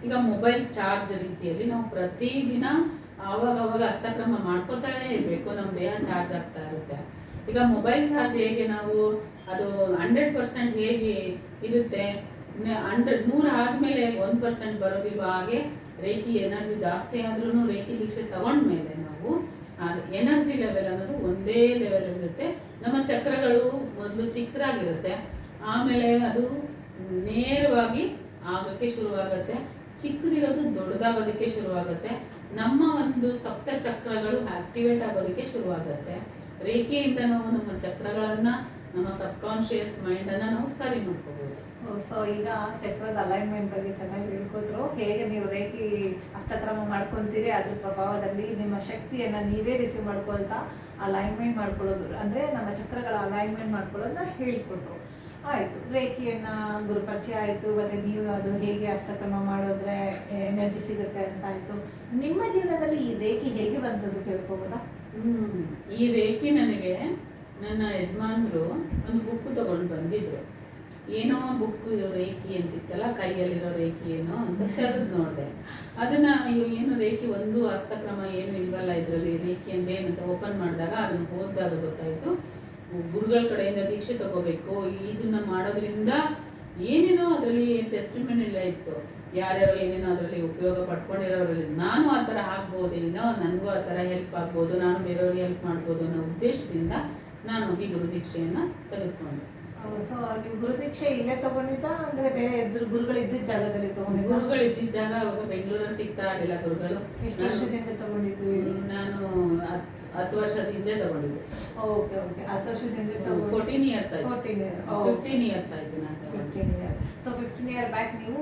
ಈಗ ಮೊಬೈಲ್ ಚಾರ್ಜ್ ರೀತಿಯಲ್ಲಿ ನಾವು ಪ್ರತಿದಿನ ಅವಾಗ ಹಸ್ತಕ್ರಮ ಮಾಡ್ಕೋತಾನೆ ಇರಬೇಕು. ನಮ್ಮ ದೇಹ ಚಾರ್ಜ್ ಆಗ್ತಾ ಇರುತ್ತೆ. ಈಗ ಮೊಬೈಲ್ ಚಾರ್ಜ್ ಹೇಗೆ ನಾವು ಅದು 100% ಹೇಗೆ ಇರುತ್ತೆ, 100 ಆದ್ಮೇಲೆ 1% ಬರೋದಿಲ್ವ, ಹಾಗೆ ರೇಖಿ ಎನರ್ಜಿ ಜಾಸ್ತಿ ಆದ್ರೂ ರೇಖಿ ದೀಕ್ಷೆ ತಗೊಂಡ್ಮೇಲೆ ನಾವು ಎನರ್ಜಿ ಲೆವೆಲ್ ಅನ್ನೋದು ಒಂದೇ ಲೆವೆಲ್ ಇರುತ್ತೆ. ನಮ್ಮ ಚಕ್ರಗಳು ಮೊದಲು ಚಿಕ್ಕದಾಗಿರುತ್ತೆ, ಆಮೇಲೆ ಅದು ನೇರವಾಗಿ ಆಗಕ್ಕೆ ಶುರುವಾಗುತ್ತೆ. ಚಿಕ್ಕದಿರೋದು ದೊಡ್ಡದಾಗೋದಕ್ಕೆ ಶುರುವಾಗುತ್ತೆ. ನಮ್ಮ ಒಂದು ಸಪ್ತ ಚಕ್ರಗಳು ಆಕ್ಟಿವೇಟ್ ಆಗೋದಕ್ಕೆ ಶುರುವಾಗುತ್ತೆ. ರೇಖೆಯಿಂದ ನಾವು ನಮ್ಮ ಚಕ್ರಗಳನ್ನ ನಮ್ಮ ಸಬ್ ಕಾನ್ಶಿಯಸ್ ಮೈಂಡ್ ಅನ್ನ ನಾವು ಸರಿ ಮಾಡ್ಕೋಬಹುದು. ಸೊ ಈಗ ಚಕ್ರದ ಅಲೈನ್ಮೆಂಟ್ ಬಗ್ಗೆ ಚೆನ್ನಾಗಿ ಹೇಳ್ಕೊಟ್ರು. ಹೇಗೆ ನೀವು ರೇಖಿ ಹಸ್ತಕ್ರಮ ಮಾಡ್ಕೊತೀರಿ, ಅದ್ರ ಪ್ರಭಾವದಲ್ಲಿ ನಿಮ್ಮ ಶಕ್ತಿಯನ್ನು ನೀವೇ ರಿಸೀವ್ ಮಾಡ್ಕೊಳ್ತಾ ಅಲೈನ್ಮೆಂಟ್ ಮಾಡ್ಕೊಳ್ಳೋದು, ಅಂದರೆ ನಮ್ಮ ಚಕ್ರಗಳ ಅಲೈನ್ಮೆಂಟ್ ಮಾಡ್ಕೊಳ್ಳೋದನ್ನ ಹೇಳ್ಕೊಟ್ರು. ಆಯಿತು, ರೇಖಿಯನ್ನು ಗುರುಪರಿಚಯ ಆಯಿತು, ಮತ್ತು ನೀವು ಅದು ಹೇಗೆ ಹಸ್ತಕ್ರಮ ಮಾಡಿದ್ರೆ ಎನರ್ಜಿ ಸಿಗುತ್ತೆ ಅಂತ ಆಯಿತು. ನಿಮ್ಮ ಜೀವನದಲ್ಲಿ ಈ ರೇಖಿ ಹೇಗೆ ಬಂತದ್ದು ತಿಳ್ಕೊಬೋದಾ? ಈ ರೇಖಿ ನನಗೆ ನನ್ನ ಯಜಮಾನ್ರು ಒಂದು ಬುಕ್ ತಗೊಂಡು ಬಂದಿದ್ರು. ಏನೋ ಬುಕ್ ರೇಖಿ ಅಂತಿತ್ತಲ್ಲ, ಕೈಯಲ್ಲಿರೋ ರೇಖಿ ಏನೋ ಅಂತ ತೆಗೆದು ನೋಡಿದೆ. ಅದನ್ನ ಏನು ರೇಖಿ ಒಂದು ಹಸ್ತಕ್ರಮ ಏನು ಇಲ್ವಲ್ಲ ಇದರಲ್ಲಿ, ರೇಖಿ ಅಂದ್ರೆ ಏನಂತ ಓಪನ್ ಮಾಡಿದಾಗ ಅದನ್ನ ಓದಿದಾಗ ಗೊತ್ತಾಯ್ತು, ಗುರುಗಳ ಕಡೆಯಿಂದ ದೀಕ್ಷೆ ತಗೋಬೇಕು, ಇದನ್ನ ಮಾಡೋದ್ರಿಂದ ಏನೇನೋ ಅದರಲ್ಲಿ ಟೆಸ್ಟಿಮೆಂಟ್ ಎಲ್ಲ ಇತ್ತು, ಯಾರ್ಯಾರೋ ಏನೇನೋ ಅದರಲ್ಲಿ ಉಪಯೋಗ ಪಡ್ಕೊಂಡಿರೋರಲ್ಲಿ ನಾನು ಆ ಥರ ಆಗ್ಬೋದೇನೋ, ನನಗೂ ಆ ಥರ ಹೆಲ್ಪ್ ಆಗ್ಬೋದು, ನಾನು ಬೇರೆಯವ್ರಿಗೆ ಹೆಲ್ಪ್ ಮಾಡ್ಬೋದು ಅನ್ನೋ ಉದ್ದೇಶದಿಂದ ನಾನು ಹೋಗಿ ಗುರು ದೀಕ್ಷೆಯನ್ನು ತೆಗೆದುಕೊಂಡೆ. ಸೊ ನೀವು ಗುರು ದೀಕ್ಷೆ ಇಲ್ಲೇ ತಗೊಂಡಿದ್ದ, ಅಂದ್ರೆ ಬೇರೆ ಎದುರು ಗುರುಗಳು ಇದ್ದಿದ್ದ ಜಾಗದಲ್ಲಿ ತಗೊಂಡಿದ್ದ? ಗುರುಗಳು ಇದ್ದಿದ್ದ ಜಾಗ ಅವಾಗ ಬೆಂಗಳೂರಲ್ಲಿ ಸಿಗ್ತಾ ಇರಲಿಲ್ಲ ಗುರುಗಳು. ಎಷ್ಟು ವರ್ಷದಿಂದ ತಗೊಂಡಿದ್ದು? ನಾನು 10 ವರ್ಷದ ಹಿಂದೆ ತಗೊಂಡಿದ್ದೆ. ಓಕೆ ಓಕೆ, 10 ವರ್ಷದಿಂದ 14 years ಆಯ್ತು. 15 years ಆಯ್ತು ನಾನು ತಗೊಂಡು. 15 years. ಸೊ 15 year ಬ್ಯಾಕ್ ನೀವು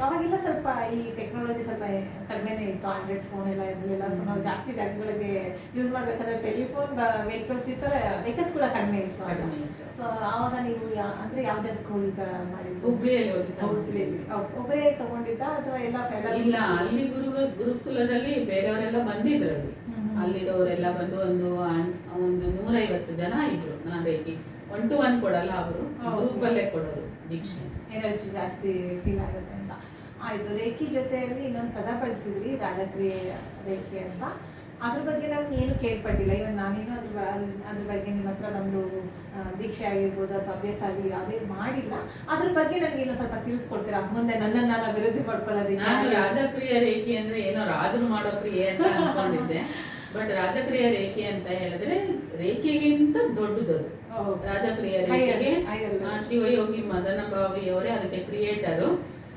ಅವಾಗೆಲ್ಲ ಸ್ವಲ್ಪ ಈ ಟೆಕ್ನಾಲಜಿ ಸ್ವಲ್ಪ ಕಡಿಮೆನೇ ಇತ್ತು, ಆಂಡ್ರಾಯ್ಡ್ ಫೋನ್ ಎಲ್ಲ ಇರಲಿಲ್ಲ. ಸೊ ನಾವು ಜಾಸ್ತಿ ಜಾಗಗಳಿಗೆ ಯೂಸ್ ಮಾಡಬೇಕಾದ್ರೆ ಟೆಲಿಫೋನ್, ವೆಹಿಕಲ್ಸ್ ಈ ಥರ ವೆಹಿಕಲ್ಸ್ ಕೂಡ ಕಡಿಮೆ ಇತ್ತು. ಸೊ ಆವಾಗ ನೀವು ಅಂದ್ರೆ ಯಾವ ಜಾಗಕ್ಕೆ ಹೋಗಿ ಮಾಡಿದ್ದು? ಹುಬ್ಳಿಯಲ್ಲಿ ಹೋಗಿ. ಹುಬ್ಳಿಯಲ್ಲಿ ಒಬ್ಬರೇ ತಗೊಂಡಿದ್ದ ಅಥವಾ ಎಲ್ಲ ಇಲ್ಲ, ಅಲ್ಲಿ ಗುರುಕುಲದಲ್ಲಿ ಬೇರೆಯವರೆಲ್ಲ ಬಂದಿದ್ರು. ಅಲ್ಲಿರೋರೆಲ್ಲ ಬಂದು ಒಂದು 150 ಜನ ಇದ್ರು. ನಾನು ರೇಖಿ 1 to 1 ಕೊಡಲ್ಲ, ಅವರು ಗ್ರೂಪ್ ಅಲ್ಲೇ ಕೊಡೋದು ದೀಕ್ಷೆ. ಎನರ್ಜಿ ಜಾಸ್ತಿ ಫೀಲ್ ಆಗುತ್ತೆ ಅಂತ. ಆಯ್ತು, ರೇಖಿ ಜೊತೆಯಲ್ಲಿ ಇನ್ನೊಂದು ಪದ ಬಳಸಿದ್ರಿ, ರಾಜಕ್ರಿಯೆ ರೇಖೆ ಅಂತ. ಅದ್ರ ಬಗ್ಗೆ ನಾನು ಏನು ಕೇಳ್ಪಟ್ಟಿಲ್ಲ. ಇವನ್ ನಾನೇನು ಅದ್ರ ಬಗ್ಗೆ ನಿಮ್ಮ ಹತ್ರ ಒಂದು ದೀಕ್ಷೆ ಆಗಿರ್ಬೋದು ಅಥವಾ ಅಭ್ಯಾಸ ಆಗಲಿ ಯಾವುದೇ ಮಾಡಿಲ್ಲ. ಅದ್ರ ಬಗ್ಗೆ ನನಗೆ ಇನ್ನೂ ಸ್ವಲ್ಪ ತಿಳಿಸ್ಕೊಡ್ತೀರಾ? ಮುಂದೆ ನನ್ನನ್ನು ಅಭಿವೃದ್ಧಿ ಮಾಡ್ಕೊಳ್ಳೋದಕ್ಕೆ. ನಾನು ರಾಜಕ್ರಿಯೆ ರೇಖೆ ಅಂದ್ರೆ ಏನೋ ರಾಜರು ಮಾಡೋ ಕ್ರಿಯೆ ಅಂತ ಅನ್ಕೊಂಡಿದ್ದೆ. ಬಟ್ ರಾಜಕ್ರಿಯೆ ರೇಖೆ ಅಂತ ಹೇಳಿದ್ರೆ ರೇಖೆಗಿಂತ ದೊಡ್ಡದು. ರಾಜಕ್ರಿಯೆ ರೇಖೆಗೆ ಶಿವಯೋಗಿ ಮದನ ಭಾವಿಯವರೇ ಅದಕ್ಕೆ ಕ್ರಿಯೇಟರು.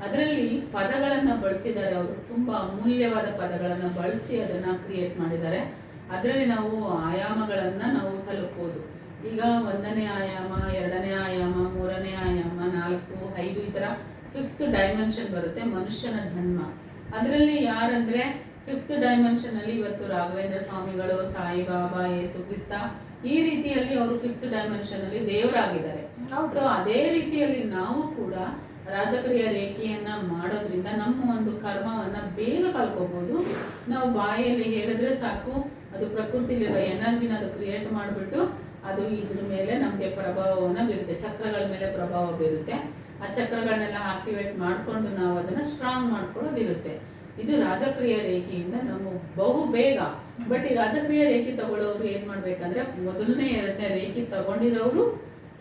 ಅದರಲ್ಲಿ ಪದಗಳನ್ನ ಬಳಸಿದ್ದಾರೆ ಅವರು, ತುಂಬಾ ಅಮೂಲ್ಯವಾದ ಪದಗಳನ್ನ ಬಳಸಿ ಅದನ್ನ ಕ್ರಿಯೇಟ್ ಮಾಡಿದ್ದಾರೆ. ಅದರಲ್ಲಿ ನಾವು ಆಯಾಮಗಳನ್ನ ನಾವು ತಲುಪಬಹುದು. ಈಗ 1ನೇ ಆಯಾಮ, 2ನೇ ಆಯಾಮ, 3ನೇ ಆಯಾಮ, 4, 5 ಈ ತರ 5th ಡೈಮೆನ್ಷನ್ ಬರುತ್ತೆ ಮನುಷ್ಯನ ಜನ್ಮ. ಅದರಲ್ಲಿ ಯಾರಂದ್ರೆ 5th ಡೈಮೆನ್ಷನ್ ಅಲ್ಲಿ ಇವತ್ತು ರಾಘವೇಂದ್ರ ಸ್ವಾಮಿಗಳು, ಸಾಯಿಬಾಬಾ, ಯೇಸು ಕ್ರಿಸ್ತ ಈ ರೀತಿಯಲ್ಲಿ ಅವರು 5th ಡೈಮೆನ್ಷನ್ ಅಲ್ಲಿ ದೇವರಾಗಿದ್ದಾರೆ. ಸೊ ಅದೇ ರೀತಿಯಲ್ಲಿ ನಾವು ಕೂಡ ರಾಜಕ್ರಿಯ ರೇಖೆಯನ್ನ ಮಾಡೋದ್ರಿಂದ ನಮ್ಮ ಒಂದು ಕರ್ಮವನ್ನ ಬೇಗ ಕಳ್ಕೋಬಹುದು. ನಾವು ಬಾಯಲ್ಲಿ ಹೇಳಿದ್ರೆ ಸಾಕು, ಅದು ಪ್ರಕೃತಿಲಿರೋ ಎನರ್ಜಿನ ಅದು ಕ್ರಿಯೇಟ್ ಮಾಡಿಬಿಟ್ಟು ಅದು ಇದ್ರ ಮೇಲೆ ನಮ್ಗೆ ಪ್ರಭಾವವನ್ನ ಬೀರುತ್ತೆ, ಚಕ್ರಗಳ ಮೇಲೆ ಪ್ರಭಾವ ಬೀರುತ್ತೆ. ಆ ಚಕ್ರಗಳನ್ನೆಲ್ಲ ಆಕ್ಟಿವೇಟ್ ಮಾಡ್ಕೊಂಡು ನಾವು ಅದನ್ನ ಸ್ಟ್ರಾಂಗ್ ಮಾಡ್ಕೊಳ್ಳೋದಿರುತ್ತೆ. ಇದು ರಾಜಕ್ರಿಯ ರೇಖೆಯಿಂದ ನಮ್ಮ ಬಹು ಬೇಗ. ಬಟ್ ಈ ರಾಜಕ್ರಿಯ ರೇಖೆ ತಗೊಳ್ಳೋರು ಏನ್ ಮಾಡ್ಬೇಕಂದ್ರೆ, 1ನೇ 2ನೇ ರೇಖೆ ತಗೊಂಡಿರೋರು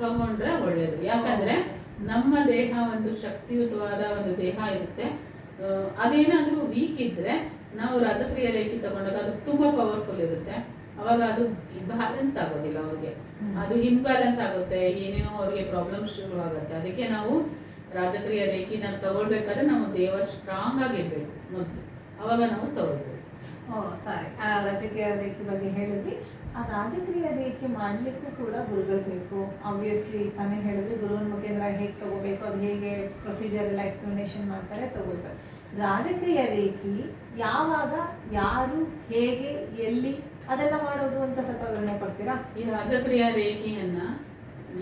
ತಗೊಂಡ್ರೆ ಒಳ್ಳೇದು. ಯಾಕಂದ್ರೆ ನಮ್ಮ ದೇಹ ಒಂದು ಶಕ್ತಿಯುತವಾದ ಒಂದು ದೇಹ ಇರುತ್ತೆ. ಅದೇನಾದ್ರೂ ವೀಕ್ ಇದ್ರೆ ನಾವು ರಾಜಕ್ರಿಯ ರೇಖೆ ತಗೊಂಡಾಗ ಅದು ತುಂಬಾ ಪವರ್ಫುಲ್ ಇರುತ್ತೆ. ಅವಾಗ ಅದು ಬ್ಯಾಲೆನ್ಸ್ ಆಗೋದಿಲ್ಲ, ಅವ್ರಿಗೆ ಅದು ಇನ್ಬ್ಯಾಲೆನ್ಸ್ ಆಗುತ್ತೆ, ಏನೇನೋ ಅವ್ರಿಗೆ ಪ್ರಾಬ್ಲಮ್ ಶುರು ಆಗುತ್ತೆ. ಅದಕ್ಕೆ ನಾವು ರಾಜಕ್ರಿಯ ರೇಖೆನ ತಗೊಳ್ಬೇಕಾದ್ರೆ ನಾವು ದೇಹ ಸ್ಟ್ರಾಂಗ್ ಆಗಿರ್ಬೇಕು ಮೊದಲು, ಅವಾಗ ನಾವು ತಗೊಳ್ಬೇಕು. ಸರಿ, ಆ ರಾಜಕೀಯ ರೇಖೆ ಬಗ್ಗೆ ಹೇಳಿದ್ವಿ. ಆ ರಾಜಕ್ರಿಯ ರೇಖೆ ಮಾಡ್ಲಿಕ್ಕೂ ಕೂಡ ಗುರುಗಳು ಬೇಕು. ಆಬ್ವಿಯಸ್ಲಿ ತಾನೇ ಹೇಳಿದ್ರೆ ಗುರುವಿನ ಮುಖೇಂದ್ರ ಹೇಗೆ ತಗೋಬೇಕು, ಅದು ಹೇಗೆ ಪ್ರೊಸೀಜರ್ ಎಲ್ಲ ಎಕ್ಸ್ಪ್ಲನೇಷನ್ ಮಾಡ್ತಾರೆ, ತಗೋಬೇಕು. ರಾಜಕ್ರಿಯ ರೇಖೆ ಯಾವಾಗ, ಯಾರು, ಹೇಗೆ, ಎಲ್ಲಿ ಅದೆಲ್ಲ ಮಾಡೋದು ಅಂತ ಸ್ವಲ್ಪ ವಿವರಣೆ ಕೊಡ್ತೀರಾ? ಈ ರಾಜಕ್ರಿಯ ರೇಖೆಯನ್ನ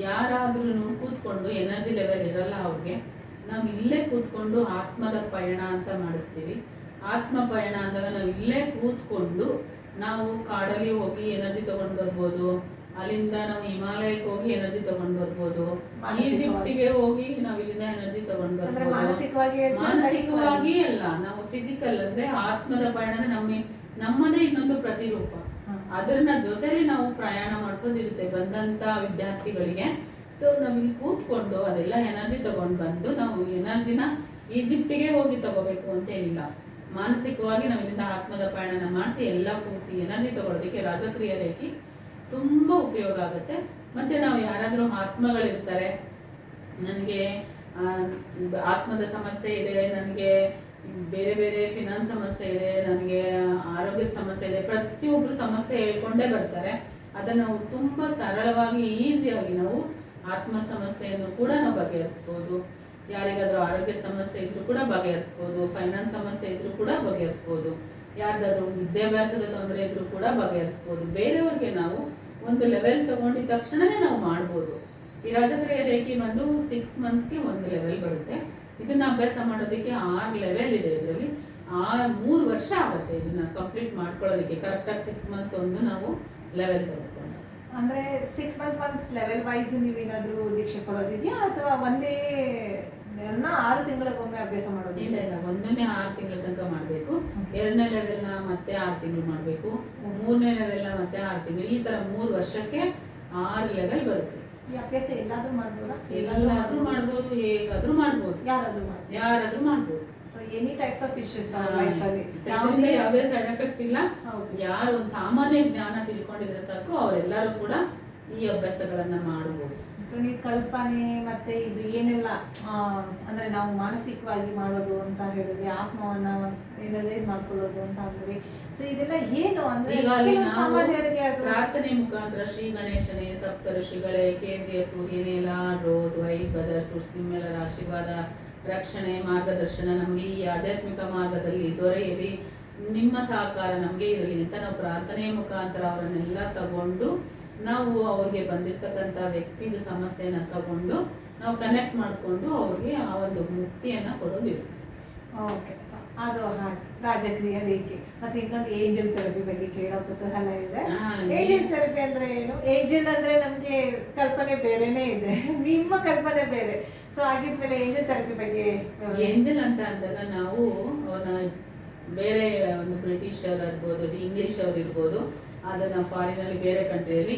ಯಾರಾದ್ರೂ ಕೂತ್ಕೊಂಡು ಎನರ್ಜಿ ಲೆವೆಲ್ ಇರಲ್ಲ ಅವ್ರಿಗೆ, ನಾವು ಇಲ್ಲೇ ಕೂತ್ಕೊಂಡು ಆತ್ಮದ ಪಯಣ ಅಂತ ಮಾಡಿಸ್ತೀವಿ. ಆತ್ಮ ಪಯಣ ಅಂದಾಗ ನಾವು ಇಲ್ಲೇ ಕೂತ್ಕೊಂಡು ನಾವು ಕಾಡಲ್ಲಿ ಹೋಗಿ ಎನರ್ಜಿ ತಗೊಂಡ್ ಬರ್ಬೋದು, ಅಲ್ಲಿಂದ ನಾವು ಹಿಮಾಲಯಕ್ಕೆ ಹೋಗಿ ಎನರ್ಜಿ ತಗೊಂಡ್ ಬರ್ಬೋದು, ಈಜಿಪ್ಟಿಗೆ ಹೋಗಿ ನಾವು ಇಲ್ಲಿಂದ ಎನರ್ಜಿ ತಗೊಂಡ್ ಬರ್ಬೋದು. ಮಾನಸಿಕವಾಗಿ ಅಲ್ಲ, ನಾವು ಫಿಸಿಕಲ್ ಅಂದ್ರೆ ಆತ್ಮದ ಪಯಣ ಅಂದ್ರೆ ನಮ್ಮದೇ ಇನ್ನೊಂದು ಪ್ರತಿರೂಪ. ಅದನ್ನ ಜೊತೆಲಿ ನಾವು ಪ್ರಯಾಣ ಮಾಡಿಸೋದಿರುತ್ತೆ ಬಂದಂತ ವಿದ್ಯಾರ್ಥಿಗಳಿಗೆ. ಸೊ ನಾವು ಇಲ್ಲಿ ಕೂತ್ಕೊಂಡು ಅದೆಲ್ಲ ಎನರ್ಜಿ ತಗೊಂಡ್ ಬಂದು ನಾವು ಎನರ್ಜಿನ ಈಜಿಪ್ಟಿಗೆ ಹೋಗಿ ತಗೋಬೇಕು ಅಂತ ಏನಿಲ್ಲ. ಮಾನಸಿಕವಾಗಿ ನಾವು ಇಲ್ಲಿಂದ ಆತ್ಮದ ಪಯಣನ ಮಾಡಿಸಿ ಎಲ್ಲ ಪೂರ್ತಿ ಎನರ್ಜಿ ತಗೊಳ್ಳೋದಕ್ಕೆ ರಾಜಕ್ರಿಯ ರೇಖೆ ತುಂಬಾ ಉಪಯೋಗ ಆಗುತ್ತೆ. ಮತ್ತೆ ನಾವು ಯಾರಾದ್ರೂ ಆತ್ಮಗಳಿರ್ತಾರೆ, ನನಗೆ ಆತ್ಮದ ಸಮಸ್ಯೆ ಇದೆ, ನನಗೆ ಬೇರೆ ಬೇರೆ ಫಿನಾನ್ಸ್ ಸಮಸ್ಯೆ ಇದೆ, ನನಗೆ ಆರೋಗ್ಯದ ಸಮಸ್ಯೆ ಇದೆ, ಪ್ರತಿಯೊಬ್ರು ಸಮಸ್ಯೆ ಹೇಳ್ಕೊಂಡೇ ಬರ್ತಾರೆ. ಅದನ್ನ ನಾವು ತುಂಬಾ ಸರಳವಾಗಿ ಈಸಿಯಾಗಿ ನಾವು ಆತ್ಮ ಸಮಸ್ಯೆಯನ್ನು ಕೂಡ ನಾವು ಬಗೆಹರಿಸ್ಬೋದು. ಯಾರಿಗಾದ್ರೂ ಆರೋಗ್ಯದ ಸಮಸ್ಯೆ ಇದ್ರೂ ಕೂಡ ಬಗೆಹರಿಸ್ಬೋದು, ಫೈನಾನ್ಸ್ ಸಮಸ್ಯೆ ಇದ್ರೂ ಕೂಡ ಬಗೆಹರಿಸ್ಬೋದು, ಯಾರಿಗಾದ್ರೂ ವಿದ್ಯಾಭ್ಯಾಸದ ತೊಂದರೆ ಇದ್ರೂ ಕೂಡ ಬಗೆಹರಿಸ್ಬೋದು. ಬೇರೆಯವ್ರಿಗೆ ನಾವು ಒಂದು ಲೆವೆಲ್ ತಗೊಂಡಿದ ತಕ್ಷಣನೇ ನಾವು ಮಾಡ್ಬೋದು. ಈ ರಾಜಕ್ರಿಯಾ ರೇಖೆ ಬಂದು 6 ಮಂತ್ಸ್ಗೆ ಒಂದು ಲೆವೆಲ್ ಬರುತ್ತೆ. ಇದನ್ನ ಅಭ್ಯಾಸ ಮಾಡೋದಕ್ಕೆ 6 ಲೆವೆಲ್ ಇದೆ. ಇದರಲ್ಲಿ 3 ವರ್ಷ ಆಗುತ್ತೆ ಇದನ್ನ ಕಂಪ್ಲೀಟ್ ಮಾಡ್ಕೊಳ್ಳೋದಕ್ಕೆ. ಕರೆಕ್ಟಾಗಿ 6 ಮಂತ್ಸ್ ಒಂದು ನಾವು ಲೆವೆಲ್ ತಗೊಳ್ಕೊಂಡು. ಅಂದ್ರೆ 6 ಮಂತ್ ಒನ್ಸ್ ಲೆವೆಲ್ ವೈಸ್ ನೀವೇನಾದ್ರೂ ದೀಕ್ಷೆ ಕೊಡೋದಿದೆಯಾ ಅಥವಾ ಒಂದೇ 6 ತಿಂಗಳಿಗೊಮ್ಮೆ ಅಭ್ಯಾಸ ಮಾಡೋದು? ಇಲ್ಲ ಇಲ್ಲ, ಒಂದನೇ 6 ತಿಂಗಳ ತನಕ ಮಾಡಬೇಕು, 2ನೇ ಲೆವೆಲ್ನ ಮತ್ತೆ 6 ತಿಂಗಳು ಮಾಡಬೇಕು, 3ನೇ ಲೆವೆಲ್ನ ಮತ್ತೆ 6 ತಿಂಗಳು, ಈ ತರ 3 ವರ್ಷಕ್ಕೆ 6 ಲೆವೆಲ್ ಬರುತ್ತೆ. ಈ ಅಭ್ಯಾಸ ಎಲ್ಲಾದ್ರೂ ಮಾಡ್ಬೋದಾ? ಎಲ್ಲಾದ್ರೂ ಮಾಡ್ಬೋದು, ಹೇಗಾದ್ರೂ ಮಾಡ್ಬೋದು, ಯಾರಾದ್ರೂ ಮಾಡ್ಬೋದು. So any types of issues life ಅಲ್ಲಿ ಯಾವುದೇ ಸೈಡ್ ಎಫೆಕ್ಟ್ ಇಲ್ಲ. ಯಾರು ಒಂದು ಸಾಮಾನ್ಯ ಜ್ಞಾನ ತಿಳ್ಕೊಂಡಿದ್ರೆ ಸಾಕು, ಅವರೆಲ್ಲರೂ ಕೂಡ ಈ ಅಭ್ಯಾಸಗಳನ್ನ ಮಾಡಬಹುದು. ಸೊ ನೀವು ಕಲ್ಪನೆ ಮತ್ತೆ ಇದು ಏನೆಲ್ಲ ಅಂದ್ರೆ ನಾವು ಮಾನಸಿಕವಾಗಿ ಮಾಡೋದು ಅಂತ ಹೇಳಿದ್ರೆ, ಆತ್ಮವನ್ನ ಎನರ್ಜೈಸ್ ಮಾಡ್ಕೊಳ್ಳೋದು ಅಂತ ಅಂದ್ರೆ, ಸೊ ಇದೆಲ್ಲ ಏನು ಅಂದ್ರೆ ಸಾಮಾನ್ಯರಿಗೆ ಪ್ರಾರ್ಥನೆ ಮುಖಾಂತರ ಶ್ರೀ ಗಣೇಶನೇ, ಸಪ್ತ ಋಷಿಗಳೇ, ಕೇಂದ್ರೀಯ ಸೂರ್ಯನೇ, ಲಾರ್ಡ್ ರೋದ್ ವೈಟ್ ಬ್ರದರ್ಸ್ ನಿಮ್ಮೆಲ್ಲರ ಆಶೀರ್ವಾದ, ರಕ್ಷಣೆ, ಮಾರ್ಗದರ್ಶನ ನಮಗೆ ಈ ಆಧ್ಯಾತ್ಮಿಕ ಮಾರ್ಗದಲ್ಲಿ ದೊರೆಯಲಿ, ನಿಮ್ಮ ಸಹಕಾರ ನಮಗೆ ಇರಲಿ ಅಂತ ನಾವು ಪ್ರಾರ್ಥನೆಯ ಮುಖಾಂತರ ಅವರನ್ನೆಲ್ಲ ತಗೊಂಡು ನಾವು ಅವ್ರಿಗೆ ಬಂದಿರ್ತಕ್ಕಂಥ ವ್ಯಕ್ತಿದು ಸಮಸ್ಯೆನ ತಗೊಂಡು ನಾವು ಕನೆಕ್ಟ್ ಮಾಡಿಕೊಂಡು ಅವ್ರಿಗೆ ಆ ಒಂದು ಮುಕ್ತಿಯನ್ನ ಕೊಡೋದಿರುತ್ತೆ. ಓಕೆ, ಅದು ಹಾಗೆ ರಾಜಕ್ರಿಯಾ ರೇಖೆ. ಮತ್ತೆ ಇನ್ನೊಂದು ಏಂಜಲ್ ಥೆರಪಿ ಬಗ್ಗೆ ಕೇಳೋ ಕುತೂಹಲ ಇದೆ. ಏಂಜಲ್ ಥೆರಪಿ ಅಂದ್ರೆ ಏನು? ಏಂಜಲ್ ಅಂದ್ರೆ ನಮ್ಗೆ ಕಲ್ಪನೆ ಬೇರೆನೇ ಇದೆ, ನಿಮ್ಮ ಕಲ್ಪನೆ ಬೇರೆ. ಸೊ ಆಗಿದ್ಮೇಲೆ ಏಂಜಲ್ ಥೆರಪಿ ಬಗ್ಗೆ. ಏಂಜಲ್ ಅಂತ ಅಂದಾಗ ನಾವು ಅವ್ರನ್ನ ಬೇರೆ ಒಂದು ಬ್ರಿಟಿಷ್ ಅವ್ರು ಇರ್ಬೋದು, ಇಂಗ್ಲಿಷ್ ಅವ್ರು ಇರ್ಬೋದು, ಅದನ್ನ ಫಾರಿನ್ ಅಲ್ಲಿ ಬೇರೆ ಕಂಟ್ರಿಯಲ್ಲಿ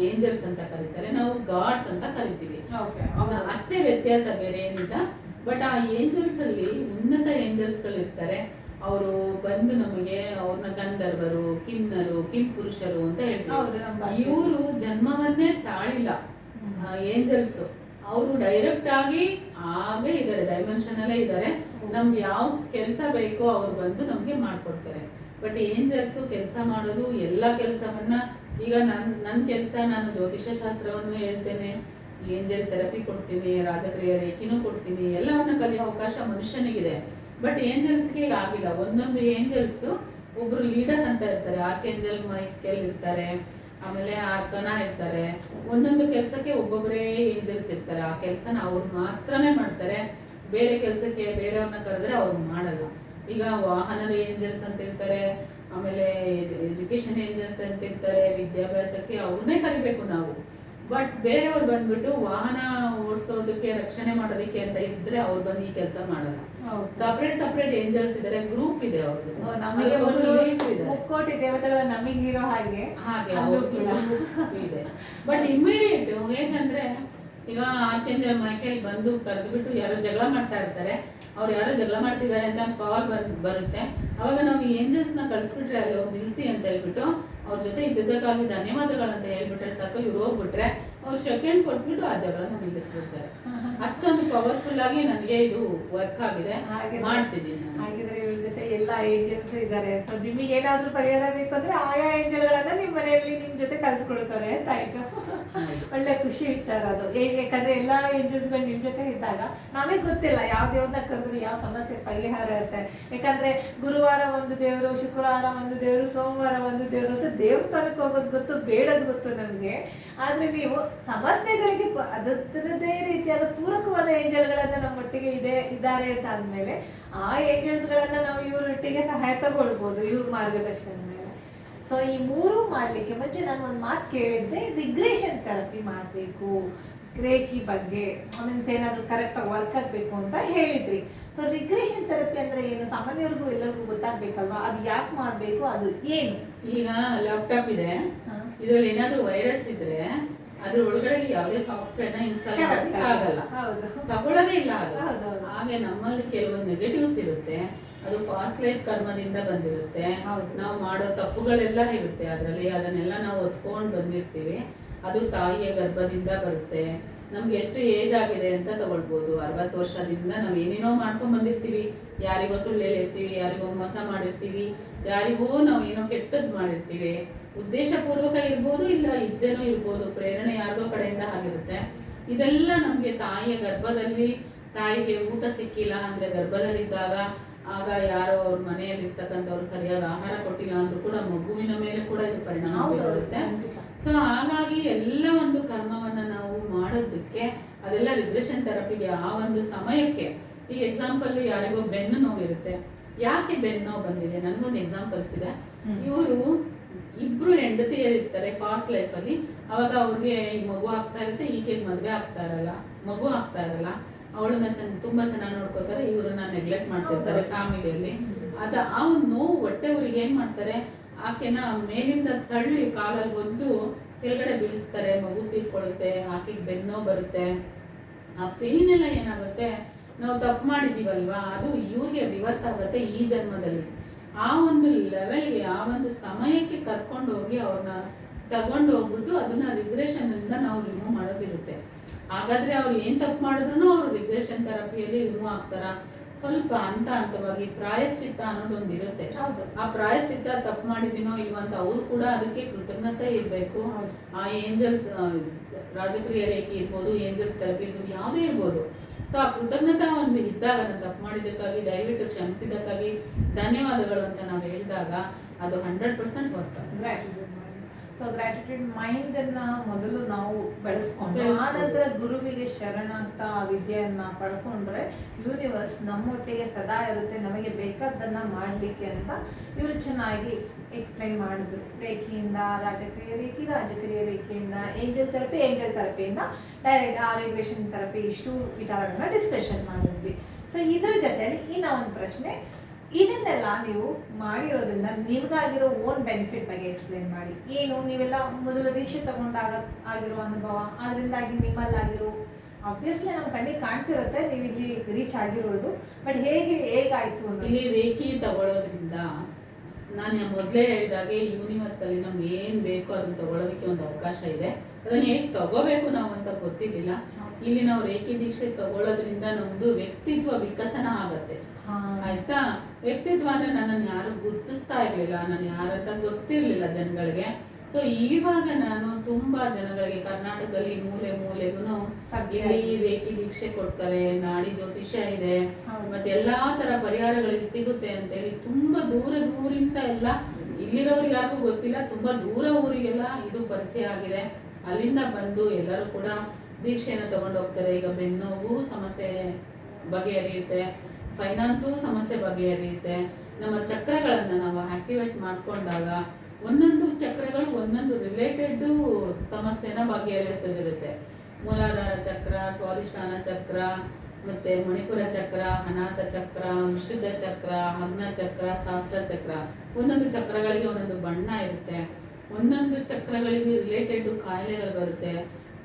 ಏಂಜಲ್ಸ್ ಅಂತ ಕರೀತಾರೆ, ನಾವು ಗಾಡ್ಸ್ ಅಂತ ಕರಿತೀವಿ. ಅಷ್ಟೇ ವ್ಯತ್ಯಾಸ, ಬೇರೆ ಏನಿಲ್ಲ. ಬಟ್ ಆ ಏಂಜಲ್ಸ್ ಅಲ್ಲಿ ಉನ್ನತ ಏಂಜಲ್ಸ್ ಗಳು ಇರ್ತಾರೆ. ಅವರು ಬಂದು ನಮಗೆ ಅವ್ರನ್ನ ಗಂಧರ್ವರು, ಕಿನ್ನರು, ಕಿಂಪುರುಷರು ಅಂತ ಹೇಳ್ತಾರೆ. ಇವರು ಜನ್ಮವನ್ನೇ ತಾಳಿಲ್ಲ ಏಂಜಲ್ಸ್. ಅವರು ಡೈರೆಕ್ಟ್ ಆಗಿ ಹಾಗೆ ಇದಾರೆ, ಡೈಮೆನ್ಷನ್ ಅಲ್ಲೇ ಇದಾರೆ. ನಮ್ಗೆ ಯಾವ ಕೆಲಸ ಬೇಕೋ ಅವ್ರು ಬಂದು ನಮ್ಗೆ ಮಾಡ್ಕೊಡ್ತಾರೆ. ಬಟ್ ಏಂಜಲ್ಸ್ ಕೆಲಸ ಮಾಡೋದು ಎಲ್ಲ ಕೆಲಸವನ್ನ, ಈಗ ನನ್ನ ಕೆಲಸ, ನಾನು ಜ್ಯೋತಿಷ್ಯ ಶಾಸ್ತ್ರವನ್ನು ಹೇಳ್ತೇನೆ, ಏಂಜಲ್ ಥೆರಪಿ ಕೊಡ್ತೀನಿ, ರಾಜಕ್ರಿಯಾ ರೇಖೆನೂ ಕೊಡ್ತೀನಿ, ಎಲ್ಲವನ್ನ ಕಲಿಯೋ ಅವಕಾಶ ಮನುಷ್ಯನಿಗಿದೆ. ಬಟ್ ಏಂಜಲ್ಸ್ಗೆ ಆಗಿಲ್ಲ. ಒಂದೊಂದು ಏಂಜಲ್ಸ್ ಒಬ್ರು ಲೀಡರ್ ಅಂತ ಇರ್ತಾರೆ, ಆರ್ಕೇಂಜಲ್ ಮೈಕೆಲ್ ಇರ್ತಾರೆ, ಆಮೇಲೆ ಆರ್ಕನ ಇರ್ತಾರೆ. ಒಂದೊಂದು ಕೆಲಸಕ್ಕೆ ಒಬ್ಬೊಬ್ಬರೇ ಏಂಜಲ್ಸ್ ಇರ್ತಾರೆ. ಆ ಕೆಲಸನ ಅವ್ರು ಮಾತ್ರನೇ ಮಾಡ್ತಾರೆ. ಬೇರೆ ಕೆಲಸಕ್ಕೆ ಬೇರೆಯವ್ರನ್ನ ಕರೆದ್ರೆ ಅವ್ರು ಮಾಡಲ್ಲ. ಈಗ ವಾಹನದ ಏಂಜಲ್ಸ್ ಅಂತ ಇರ್ತಾರೆ, ಆಮೇಲೆ ಎಜುಕೇಶನ್ ಏಂಜಲ್ಸ್ ಅಂತ ಇರ್ತಾರೆ, ವಿದ್ಯಾಭ್ಯಾಸಕ್ಕೆ ಅವ್ರನ್ನೇ ಕರಿಬೇಕು ನಾವು. ಬಟ್ ಬೇರೆಯವ್ರು ಬಂದ್ಬಿಟ್ಟು ವಾಹನ ಓಡಿಸೋದಕ್ಕೆ, ರಕ್ಷಣೆ ಮಾಡೋದಕ್ಕೆ ಅಂತ ಇದ್ರೆ ಅವ್ರು ಬಂದು ಈ ಕೆಲಸ ಮಾಡಲ್ಲ. ಸಪರೇಟ್ ಏಂಜಲ್ಸ್ ಇದಾರೆ, ಗ್ರೂಪ್ ಇದೆ ಅವ್ರದ್ದು. ಮುಕ್ಕೋಟಿ ದೇವತೆಗಳ ನಮಗೆ ಇರೋ ಹಾಗೆ ಇದೆ. ಬಟ್ ಇಮಿಡಿಯೇಟ್ ಹೇಗಂದ್ರೆ, ಈಗ ಆರ್ಕೇಂಜಲ್ ಮೈಕೆಲ್ ಬಂದು ಕರೆದ್ಬಿಟ್ಟು ಯಾರೋ ಜಗಳ ಮಾಡ್ತಾ ಇರ್ತಾರೆ, ಅವ್ರು ಯಾರೋ ಜಗಳ ಮಾಡ್ತಿದ್ದಾರೆ ಅಂತ ಕಾಲ್ ಬರುತ್ತೆ. ಅವಾಗ ನಾವು ಏಂಜಲ್ಸ್ ನ ಕಳ್ಸಿಬಿಟ್ರೆ ಅಲ್ಲಿ ಅವ್ರು ನಿಲ್ಸಿ ಅಂತ ಹೇಳ್ಬಿಟ್ಟು ಅವ್ರ ಜೊತೆ ಇದ್ದಕ್ಕಾಗಿ ಧನ್ಯವಾದಗಳಂತ ಹೇಳ್ಬಿಟ್ರೆ ಸಾಕು, ಇವ್ರು ಹೋಗ್ಬಿಟ್ರೆ ಅವ್ರು ಸೆಕೆಂಡ್ ಕೊಟ್ಬಿಟ್ಟು ಆ ಜಗಳನ ನಿಲ್ಲಿಸ್ಬಿಡ್ತಾರೆ. ಅಷ್ಟೊಂದು ಪವರ್ಫುಲ್ ಆಗಿ ನನಗೆ ಇದು ವರ್ಕ್ ಆಗಿದೆ, ಮಾಡಿಸಿದ್ದೀನಿ. ಹಾಗಿದ್ರೆ ಇವ್ರ ಜೊತೆ ಎಲ್ಲ ಏಂಜಲ್ಸ್ ಇದ್ದಾರೆ. ಸೊ ನಿಮಗೆ ಏನಾದ್ರೂ ಪರಿಹಾರ ಬೇಕು ಅಂದ್ರೆ ಆಯಾ ಏಂಜಲ್ಗಳನ್ನ ನಿಮ್ ಮನೆಯಲ್ಲಿ ನಿಮ್ ಜೊತೆ ಕಳ್ಸಿಕೊಡ್ತಾರೆ ಅಂತ ಆಯ್ತು. ಒಳ್ಳೆ ಖುಷಿ ವಿಚಾರ ಅದು. ಯಾಕಂದ್ರೆ ಎಲ್ಲಾ ಏಂಜಲ್ಸ್ಗಳು ನಿಮ್ ಜೊತೆ ಇದ್ದಾಗ ನಮಗೆ ಗೊತ್ತಿಲ್ಲ ಯಾವ ದೇವ್ರನ್ನ ಕರೆದ್ರೆ ಯಾವ ಸಮಸ್ಯೆ ಪರಿಹಾರ ಇರುತ್ತೆ. ಯಾಕಂದ್ರೆ ಗುರುವಾರ ಒಂದು ದೇವರು, ಶುಕ್ರವಾರ ಒಂದು ದೇವರು, ಸೋಮವಾರ ಒಂದು ದೇವರು ಅಂತ ದೇವಸ್ಥಾನಕ್ಕೆ ಹೋಗೋದು ಗೊತ್ತು, ಬೇಡದ್ ಗೊತ್ತು ನಮ್ಗೆ. ಆದ್ರೆ ನೀವು ಸಮಸ್ಯೆಗಳಿಗೆ ಅದರದೇ ರೀತಿಯಾದ ಪೂರಕವಾದ ಏಂಜಲ್ಗಳನ್ನ ನಮ್ಮೊಟ್ಟಿಗೆ ಇದ್ದಾರೆ ಅಂತ ಅಂದ್ಮೇಲೆ ಆ ಏಂಜಲ್ಸ್ ಗಳನ್ನ ನಾವು ಇವರೊಟ್ಟಿಗೆ ಸಹಾಯ ತಗೊಳ್ಬೋದು, ಇವ್ರ ಮಾರ್ಗದರ್ಶನದ ಮೇಲೆ. ಸೊ ಈ 3 ಮಾಡ್ಲಿಕ್ಕೆ ಮುಂಚೆ ನಾನು ಒಂದು ಮಾತು ಕೇಳಿದ್ದೆ, ರಿಗ್ರೆಷನ್ ಥೆರಪಿ ಮಾಡಬೇಕು ರೇಖಿ ಬಗ್ಗೆ, ಮೀನ್ಸ್ ಏನಾದ್ರು ಕರೆಕ್ಟಾಗಿ ವರ್ಕ್ ಆಗಬೇಕು ಅಂತ ಹೇಳಿದ್ರಿ. ಸೊ ರಿಗ್ರೆಷನ್ ಥೆರಪಿ ಅಂದ್ರೆ ಏನು? ಸಾಮಾನ್ಯರಿಗೂ ಎಲ್ಲರಿಗೂ ಗೊತ್ತಾಗ್ಬೇಕಲ್ವಾ, ಅದು ಯಾಕೆ ಮಾಡಬೇಕು, ಅದು ಏನು? ಈಗ ಲ್ಯಾಪ್ಟಾಪ್ ಇದೆ, ಇದ್ರಲ್ಲಿ ಏನಾದ್ರೂ ವೈರಸ್ ಇದ್ರೆ ಅದ್ರ ಒಳಗಡೆ ಯಾವುದೇ ಸಾಫ್ಟ್ವೇರ್ ನ ಇನ್ಸ್ಟಾಲ್ ಮಾಡೋದಕ್ಕೆ ಆಗಲ್ಲ, ತಗೊಳ್ಳೋದೇ ಇಲ್ಲ ಅದು. ಹಾಗೆ ನಮ್ಮಲ್ಲಿ ಕೆಲವೊಂದು ನೆಗೆಟಿವ್ಸ್ ಇರುತ್ತೆ, ಅದು ಫಾಸ್ಟ್ ಲೈಫ್ ಕರ್ಮದಿಂದ ಬಂದಿರುತ್ತೆ. ನಾವು ಮಾಡೋ ತಪ್ಪುಗಳೆಲ್ಲ ಇರುತ್ತೆ ಅದರಲ್ಲಿ, ಅದನ್ನೆಲ್ಲ ನಾವು ಹೊತ್ಕೊಂಡು ಬಂದಿರ್ತೀವಿ. ಅದು ತಾಯಿಯ ಗರ್ಭದಿಂದ ಬರುತ್ತೆ. ನಮ್ಗೆ ಎಷ್ಟು ಏಜ್ ಆಗಿದೆ ಅಂತ ತಗೊಳ್ಬೋದು. 60 ವರ್ಷದಿಂದ ನಾವು ಏನೇನೋ ಮಾಡ್ಕೊಂಡ್ ಬಂದಿರ್ತೀವಿ. ಯಾರಿಗೋ ಸುಳ್ಳು ಹೇಳಿರ್ತೀವಿ, ಯಾರಿಗೋ ಮೋಸ ಮಾಡಿರ್ತೀವಿ, ಯಾರಿಗೋ ನಾವು ಏನೋ ಕೆಟ್ಟದ್ದು ಮಾಡಿರ್ತೀವಿ. ಉದ್ದೇಶ ಪೂರ್ವಕ ಇರ್ಬೋದು, ಇಲ್ಲ ಇದ್ದೇನೋ ಇರ್ಬೋದು, ಪ್ರೇರಣೆ ಯಾರ್ದೋ ಕಡೆಯಿಂದ ಆಗಿರುತ್ತೆ. ಇದೆಲ್ಲ ನಮಗೆ ತಾಯಿಯ ಗರ್ಭದಲ್ಲಿ ತಾಯಿಗೆ ಊಟ ಸಿಕ್ಕಿಲ್ಲ ಅಂದ್ರೆ ಗರ್ಭದಲ್ಲಿದ್ದಾಗ ಆಗ ಯಾರೋ ಅವ್ರ ಮನೆಯಲ್ಲಿ ಇರ್ತಕ್ಕಂಥವ್ರು ಸರಿಯಾದ ಆಹಾರ ಕೊಟ್ಟಿಲ್ಲ ಅಂದ್ರೂ ಕೂಡ ಮಗುವಿನ ಮೇಲೆ ಕೂಡ ಇದು ಪರಿಣಾಮ ಬೀರುತ್ತೆ. ಸೊ ಹಾಗಾಗಿ ಎಲ್ಲ ಒಂದು ಕರ್ಮವನ್ನ ನಾವು ಮಾಡೋದಕ್ಕೆ ಅದೆಲ್ಲ ರಿಗ್ರೆಷನ್ ಥೆರಪಿಗೆ ಆ ಒಂದು ಸಮಯಕ್ಕೆ, ಈ ಎಕ್ಸಾಂಪಲ್ ಯಾರಿಗೋ ಬೆನ್ನು ನೋವು ಇರುತ್ತೆ, ಯಾಕೆ ಬೆನ್ನು ನೋವು ಬಂದಿದೆ, ನನಗೊಂದು ಎಕ್ಸಾಂಪಲ್ಸ್ ಇದೆ. ಇವರು ಇಬ್ರು ಹೆಂಡತಿಯರು ಇರ್ತಾರೆ ಫಾಸ್ಟ್ ಲೈಫ್ ಅಲ್ಲಿ, ಅವಾಗ ಅವ್ರಿಗೆ ಈ ಮಗು ಆಗ್ತಾ ಇರುತ್ತೆ, ಈಕೆಗೆ ಮದುವೆ ಆಗ್ತಾ ಇರಲ್ಲ, ಮಗು ಆಗ್ತಾ ಇರಲ್ಲ, ಅವಳನ್ನ ತುಂಬಾ ಚೆನ್ನಾಗಿ ನೋಡ್ಕೋತಾರೆ, ಇವ್ರನ್ನ ನೆಗ್ಲೆಕ್ಟ್ ಮಾಡ್ತಿರ್ತಾರೆ ಫ್ಯಾಮಿಲಿಯಲ್ಲಿ. ಆ ಒಂದು ನೋವು ಹೊಟ್ಟೆ ಅವ್ರಿಗೆ ಏನ್ ಮಾಡ್ತಾರೆ, ಆಕೆನ ಮೇಲಿಂದ ತಳ್ಳಿ ಕಾಲಲ್ಲಿ ಒದ್ದು ಕೆಳಗಡೆ ಬೀಳಿಸ್ತಾರೆ, ಮಗು ತೀರ್ಕೊಳ್ಳುತ್ತೆ, ಆಕೆಗೆ ಬೆನ್ನೋ ಬರುತ್ತೆ. ಆ ಪೇನ್ ಎಲ್ಲ ಏನಾಗುತ್ತೆ, ನಾವು ತಪ್ಪು ಮಾಡಿದೀವಲ್ವಾ ಅದು ಇವ್ರಿಗೆ ರಿವರ್ಸ್ ಆಗುತ್ತೆ ಈ ಜನ್ಮದಲ್ಲಿ. ಆ ಒಂದು ಲೆವೆಲ್ಗೆ, ಆ ಒಂದು ಸಮಯಕ್ಕೆ ಕರ್ಕೊಂಡು ಹೋಗಿ ಅವ್ರನ್ನ ತಗೊಂಡು ಹೋಗ್ಬಿಟ್ಟು ಅದನ್ನ ರಿಗ್ರೆಷನ್ ಇಂದ ನಾವು ರಿಮೂವ್ ಮಾಡೋದಿರುತ್ತೆ. ಹಾಗಾದ್ರೆ ಅವ್ರು ಏನ್ ತಪ್ಪು ಮಾಡಿದ್ರು ಅವ್ರು ರಿಗ್ರೆಷನ್ ಥೆರಪಿಯಲ್ಲಿ ರಿಮೂವ್ ಆಗ್ತಾರ. ಸ್ವಲ್ಪ ಹಂತವಾಗಿ ಪ್ರಾಯಶ್ಚಿತ್ತ ಅನ್ನೋದೊಂದು ಇರುತ್ತೆ. ಆ ಪ್ರಾಯಶ್ಚಿತ್ತ ತಪ್ಪು ಮಾಡಿದಿನೋ ಇಲ್ವಂತ ಅವ್ರು ಕೂಡ ಅದಕ್ಕೆ ಕೃತಜ್ಞತೆ ಇರ್ಬೇಕು. ಆ ಏಂಜಲ್ಸ್ ರಾಜಕ್ರಿಯ ರೇಖೆ ಇರ್ಬೋದು, ಏಂಜಲ್ಸ್ ಥೆರಪಿ ಇರ್ಬೋದು, ಯಾವುದೇ ಇರ್ಬೋದು. ಸೊ ಆ ಕೃತಜ್ಞತಾ ಒಂದು ಇದ್ದಾಗ, ನಾನು ತಪ್ಪು ಮಾಡಿದ್ದಕ್ಕಾಗಿ ದಯವಿಟ್ಟು ಕ್ಷಮಿಸಿದ್ದಕ್ಕಾಗಿ ಧನ್ಯವಾದಗಳು ಅಂತ ನಾವು ಹೇಳಿದಾಗ ಅದು 100% ವರ್ಕ್ ಆಗುತ್ತೆ. ಸೊ ಗ್ರಾಟಿಟ್ಯೂಡ್ ಮೈಂಡ್ ಅನ್ನ ಮೊದಲು ನಾವು ಬೆಳೆಸ್ಕೊಂಡು ಆನಂತರ ಗುರುವಿಗೆ ಶರಣಾಗ್ತಾ ಆ ವಿದ್ಯೆಯನ್ನ ಪಡ್ಕೊಂಡ್ರೆ ಯೂನಿವರ್ಸ್ ನಮ್ಮೊಟ್ಟಿಗೆ ಸದಾ ಇರುತ್ತೆ, ನಮಗೆ ಬೇಕಾದ್ದನ್ನ ಮಾಡಲಿಕ್ಕೆ ಅಂತ ಇವರು ಚೆನ್ನಾಗಿ ಎಕ್ಸ್ಪ್ಲೈನ್ ಮಾಡಿದ್ರು. ರೇಖೆಯಿಂದ ರಾಜಕ್ರಿಯ ರೇಖೆಯಿಂದ ಏಂಜಲ್ ಥೆರಪಿಯಿಂದ ಡೈರೆಕ್ಟ್ ರಿಗ್ರೆಷನ್ ಥೆರಪಿ, ಇಷ್ಟು ವಿಚಾರಗಳನ್ನ ಡಿಸ್ಕಷನ್ ಮಾಡಿದ್ವಿ. ಸೊ ಇದ್ರ ಜೊತೆಯಲ್ಲಿ ಇನ್ನ ಒಂದು ಪ್ರಶ್ನೆ, ಇದನ್ನೆಲ್ಲ ನೀವು ಮಾಡಿರೋದ್ರಿಂದ ನಿಮ್ಗಾಗಿರೋ ಓನ್ ಬೆನಿಫಿಟ್ ಬಗ್ಗೆ ಎಕ್ಸ್ಪ್ಲೇನ್ ಮಾಡಿ. ಏನು ನೀವೆಲ್ಲ ಮೊದಲು ದೀಕ್ಷೆ ತಗೊಂಡಾಗ ಆಗಿರೋ ಅನುಭವ, ಅದರಿಂದಾಗಿ ನಿಮ್ಮಲ್ಲಾಗಿರೋ ಆಬ್ವಿಯಸ್ಲಿ ನಮ್ಮ ಕಣ್ಣಿಗೆ ಕಾಣ್ತಿರುತ್ತೆ ನೀವು ಇಲ್ಲಿ ರೀಚ್ ಆಗಿರೋದು, ಬಟ್ ಹೇಗಾಯ್ತು ಅಂತ. ಇಲ್ಲಿ ರೇಖಿ ತಗೊಳ್ಳೋದ್ರಿಂದ ನಾನು ಮೊದಲೇ ಹೇಳಿದಾಗೆ ಯೂನಿವರ್ಸ್ ಅಲ್ಲಿ ನಮ್ಗೆ ಏನ್ ಬೇಕೋ ಅದನ್ನ ತಗೊಳ್ಳೋದಕ್ಕೆ ಒಂದು ಅವಕಾಶ ಇದೆ. ಅದನ್ನ ಹೇಗೆ ತಗೋಬೇಕು ನಾವು ಅಂತ ಗೊತ್ತಿರ್ಲಿಲ್ಲ. ಇಲ್ಲಿ ನಾವು ರೇಖಿ ದೀಕ್ಷೆ ತಗೊಳ್ಳೋದ್ರಿಂದ ನಮ್ದು ವ್ಯಕ್ತಿತ್ವ ವಿಕಸನ ಆಗತ್ತೆ. ಆಯ್ತಾ, ವ್ಯಕ್ತಿತ್ವ ಅಂದ್ರೆ ನನ್ನನ್ನು ಯಾರು ಗುರ್ತಿಸ್ತಾ ಇರ್ಲಿಲ್ಲ, ನಾನು ಯಾರಂತ ಗೊತ್ತಿರ್ಲಿಲ್ಲ ಜನಗಳಿಗೆ. ಸೊ ಇವಾಗ ನಾನು ತುಂಬಾ ಜನಗಳಿಗೆ ಕರ್ನಾಟಕದಲ್ಲಿ ಮೂಲೆ ಮೂಲೆಗೂ ಇಲ್ಲಿ ರೇಖಿ ದೀಕ್ಷೆ ಕೊಡ್ತಾರೆ, ನಾಡಿ ಜ್ಯೋತಿಷ್ಯ ಇದೆ, ಮತ್ತೆ ಎಲ್ಲಾ ತರ ಪರಿಹಾರಗಳಿಗೆ ಸಿಗುತ್ತೆ ಅಂತೇಳಿ ತುಂಬಾ ದೂರದಿಂದ ಎಲ್ಲ ಇಲ್ಲಿರೋರಿಗೆ ಯಾರಿಗೂ ಗೊತ್ತಿಲ್ಲ, ತುಂಬಾ ದೂರ ಊರಿಗೆಲ್ಲ ಇದು ಪರಿಚಯ ಆಗಿದೆ. ಅಲ್ಲಿಂದ ಬಂದು ಎಲ್ಲರೂ ಕೂಡ ದೀಕ್ಷೆಯನ್ನು ತಗೊಂಡು ಹೋಗ್ತಾರೆ. ಈಗ ಬೆನ್ನೋವು ಸಮಸ್ಯೆ ಬಗೆಹರಿಯುತ್ತೆ, ಫೈನಾನ್ಸು ಸಮಸ್ಯೆ ಬಗೆಹರಿಯುತ್ತೆ. ನಮ್ಮ ಚಕ್ರಗಳನ್ನ ನಾವು ಆಕ್ಟಿವೇಟ್ ಮಾಡ್ಕೊಂಡಾಗ ಒಂದೊಂದು ಚಕ್ರಗಳು ಒಂದೊಂದು ರಿಲೇಟೆಡ್ ಸಮಸ್ಯೆನ ಬಗೆಹರಿಸೋದಿರುತ್ತೆ. ಮೂಲಾಧಾರ ಚಕ್ರ, ಸ್ವಾಧಿಷ್ಠಾನ ಚಕ್ರ, ಮತ್ತೆ ಮಣಿಪುರ ಚಕ್ರ, ಅನಾಥ ಚಕ್ರ, ವಿಶುದ್ಧ ಚಕ್ರ, ಅಗ್ನ ಚಕ್ರ, ಸಹಸ್ರ ಚಕ್ರ. ಒಂದೊಂದು ಚಕ್ರಗಳಿಗೆ ಒಂದೊಂದು ಬಣ್ಣ ಇರುತ್ತೆ, ಒಂದೊಂದು ಚಕ್ರಗಳಿಗೆ ರಿಲೇಟೆಡ್ ಕಾಯಿಲೆಗಳು ಬರುತ್ತೆ.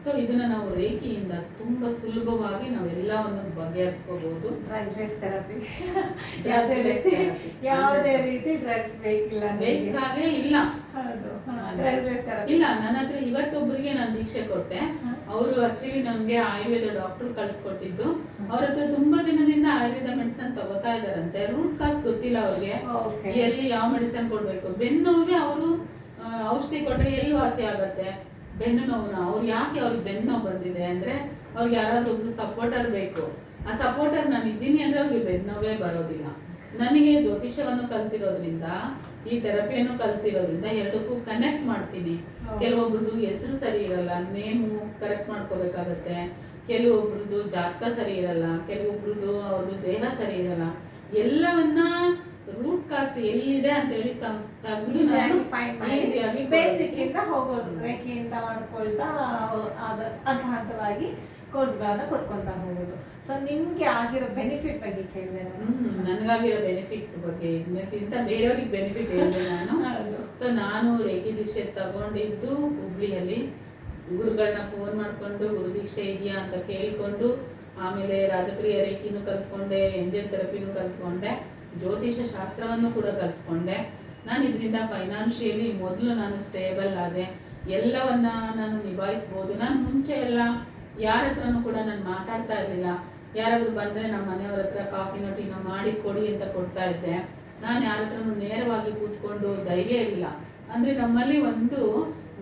ಸೊ ಇದನ್ನ ನಾವು ರೇಖಿಯಿಂದ ತುಂಬಾ ಸುಲಭವಾಗಿ ನಾವೆಲ್ಲವನ್ನು ಬಗೆಹರಿಸ್ಕೋಬಹುದು. ಯಾವುದೇ ರೀತಿ ಡ್ರಗ್ಸ್ ಬೇಕಾಗೇ ಇಲ್ಲ. ಇಲ್ಲ, ನನ್ನ ಹತ್ರ ಇವತ್ತೊಬ್ಬರಿಗೆ ನಾನು ದೀಕ್ಷೆ ಕೊಟ್ಟೆ. ಅವರು ಆಕ್ಚುಲಿ ನಮ್ಗೆ ಆಯುರ್ವೇದ ಡಾಕ್ಟರ್ ಕಳ್ಸಿಕೊಟ್ಟಿದ್ದು. ಅವ್ರ ಹತ್ರ ತುಂಬಾ ದಿನದಿಂದ ಆಯುರ್ವೇದ ಮೆಡಿಸನ್ ತಗೋತಾ ಇದಾರಂತೆ. ರೂಟ್ ಕಾಸ್ ಗೊತ್ತಿಲ್ಲ ಅವ್ರಿಗೆ, ಎಲ್ಲಿ ಯಾವ ಮೆಡಿಸನ್ ಕೊಡ್ಬೇಕು. ಬೆನ್ನೋವಿಗೆ ಅವರು ಔಷಧಿ ಕೊಟ್ರೆ ಎಲ್ಲಿ ವಾಸಿ ಆಗತ್ತೆ ಬೆನ್ನು ನೋವುನ. ಯಾಕೆ ಅವ್ರಿಗೆ ಬೆನ್ನು ನೋವು ಬಂದಿದೆ ಅಂದ್ರೆ ಅವ್ರಿಗೆ ಯಾರಾದ್ರೂ ಒಬ್ರು ಸಪೋರ್ಟರ್ ಬೇಕು. ಆ ಸಪೋರ್ಟರ್ ನಾನು ಇದ್ದೀನಿ ಅಂದ್ರೆ ಅವ್ರಿಗೆ ಬೆನ್ನು ನೋವೇ ಬರೋದಿಲ್ಲ. ನನಗೆ ಜ್ಯೋತಿಷ್ಯವನ್ನು ಕಲ್ತಿರೋದ್ರಿಂದ, ಈ ಥೆರಪಿಯನ್ನು ಕಲ್ತಿರೋದ್ರಿಂದ ಎರಡಕ್ಕೂ ಕನೆಕ್ಟ್ ಮಾಡ್ತೀನಿ. ಕೆಲವೊಬ್ರದ್ದು ಹೆಸರು ಸರಿ ಇರಲ್ಲ, ನೇಮು ಕರೆಕ್ಟ್ ಮಾಡ್ಕೋಬೇಕಾಗತ್ತೆ. ಕೆಲವೊಬ್ರದ್ದು ಜಾತಕ ಸರಿ ಇರಲ್ಲ, ಕೆಲವೊಬ್ರದ್ದು ಅವ್ರದ್ದು ದೇಹ ಸರಿ ಇರಲ್ಲ. ಎಲ್ಲವನ್ನ ರೂಟ್ ಕಾಸ್ ಎಲ್ಲಿದೆ ಅಂತ ಹೇಳಿ ತೆಗೆದು ನಾನು ಈಸಿಯಾಗಿ ಬೇಸಿಕ್ ಇಂದ ಹೋಗೋದು, ರೇಖೆಯಿಂದ ಮಾಡ್ಕೊಳ್ತಾ ಹಂತವಾಗಿ ಕೋರ್ಸ್ಗಳನ್ನ ಕೊಟ್ಕೊಂತ ಹೋಗೋದು. ಸೊ ನಿಮ್ಗೆ ಆಗಿರೋ ಬೆನಿಫಿಟ್ ಬಗ್ಗೆ ಕೇಳಿದೆ ನಾನು. ನನಗಾಗಿರೋ ಬೆನಿಫಿಟ್ ಬಗ್ಗೆ ಇದಕ್ಕಿಂತ ಬೇರೆಯವ್ರಿಗೆ ಬೆನಿಫಿಟ್ ಹೇಳಿದೆ ನಾನು. ಸೊ ನಾನು ರೇಖಿ ದೀಕ್ಷೆ ತಗೊಂಡಿದ್ದು ಹುಬ್ಳಿಯಲ್ಲಿ. ಗುರುಗಳನ್ನ ಫೋನ್ ಮಾಡ್ಕೊಂಡು ಗುರು ದೀಕ್ಷೆ ಇದೆಯಾ ಅಂತ ಕೇಳ್ಕೊಂಡು, ಆಮೇಲೆ ರಾಜಕ್ರಿಯ ರೇಖಿನೂ ಕಲ್ತ್ಕೊಂಡೆ, ಏಂಜಲ್ ಥೆರಪಿನೂ ಕಲ್ತ್ಕೊಂಡೆ, ಜ್ಯೋತಿಷ ಶಾಸ್ತ್ರವನ್ನು ಕೂಡ ಕಲ್ತ್ಕೊಂಡೆ. ನಾನು ಇದರಿಂದ ಫೈನಾನ್ಷಿಯಲಿ ಮೊದಲು ನಾನು ಸ್ಟೇಬಲ್ ಆದೆ. ಎಲ್ಲವನ್ನ ನಾನು ನಿಭಾಯಿಸ್ಬೋದು. ನಾನು ಮುಂಚೆ ಎಲ್ಲ ಯಾರ ಹತ್ರನೂ ಕೂಡ ನಾನು ಮಾತಾಡ್ತಾ ಇರಲಿಲ್ಲ. ಯಾರಾದ್ರೂ ಬಂದ್ರೆ ನಮ್ಮ ಮನೆಯವ್ರ ಹತ್ರ ಕಾಫಿನೋ ಟೀನೋ ಮಾಡಿ ಕೊಡಿ ಅಂತ ಕೊಡ್ತಾ ಇದ್ದೆ. ನಾನು ಯಾರ ಹತ್ರನೂ ನೇರವಾಗಿ ಕೂತ್ಕೊಂಡು ಧೈರ್ಯ ಇರಲಿಲ್ಲ. ಅಂದ್ರೆ ನಮ್ಮಲ್ಲಿ ಒಂದು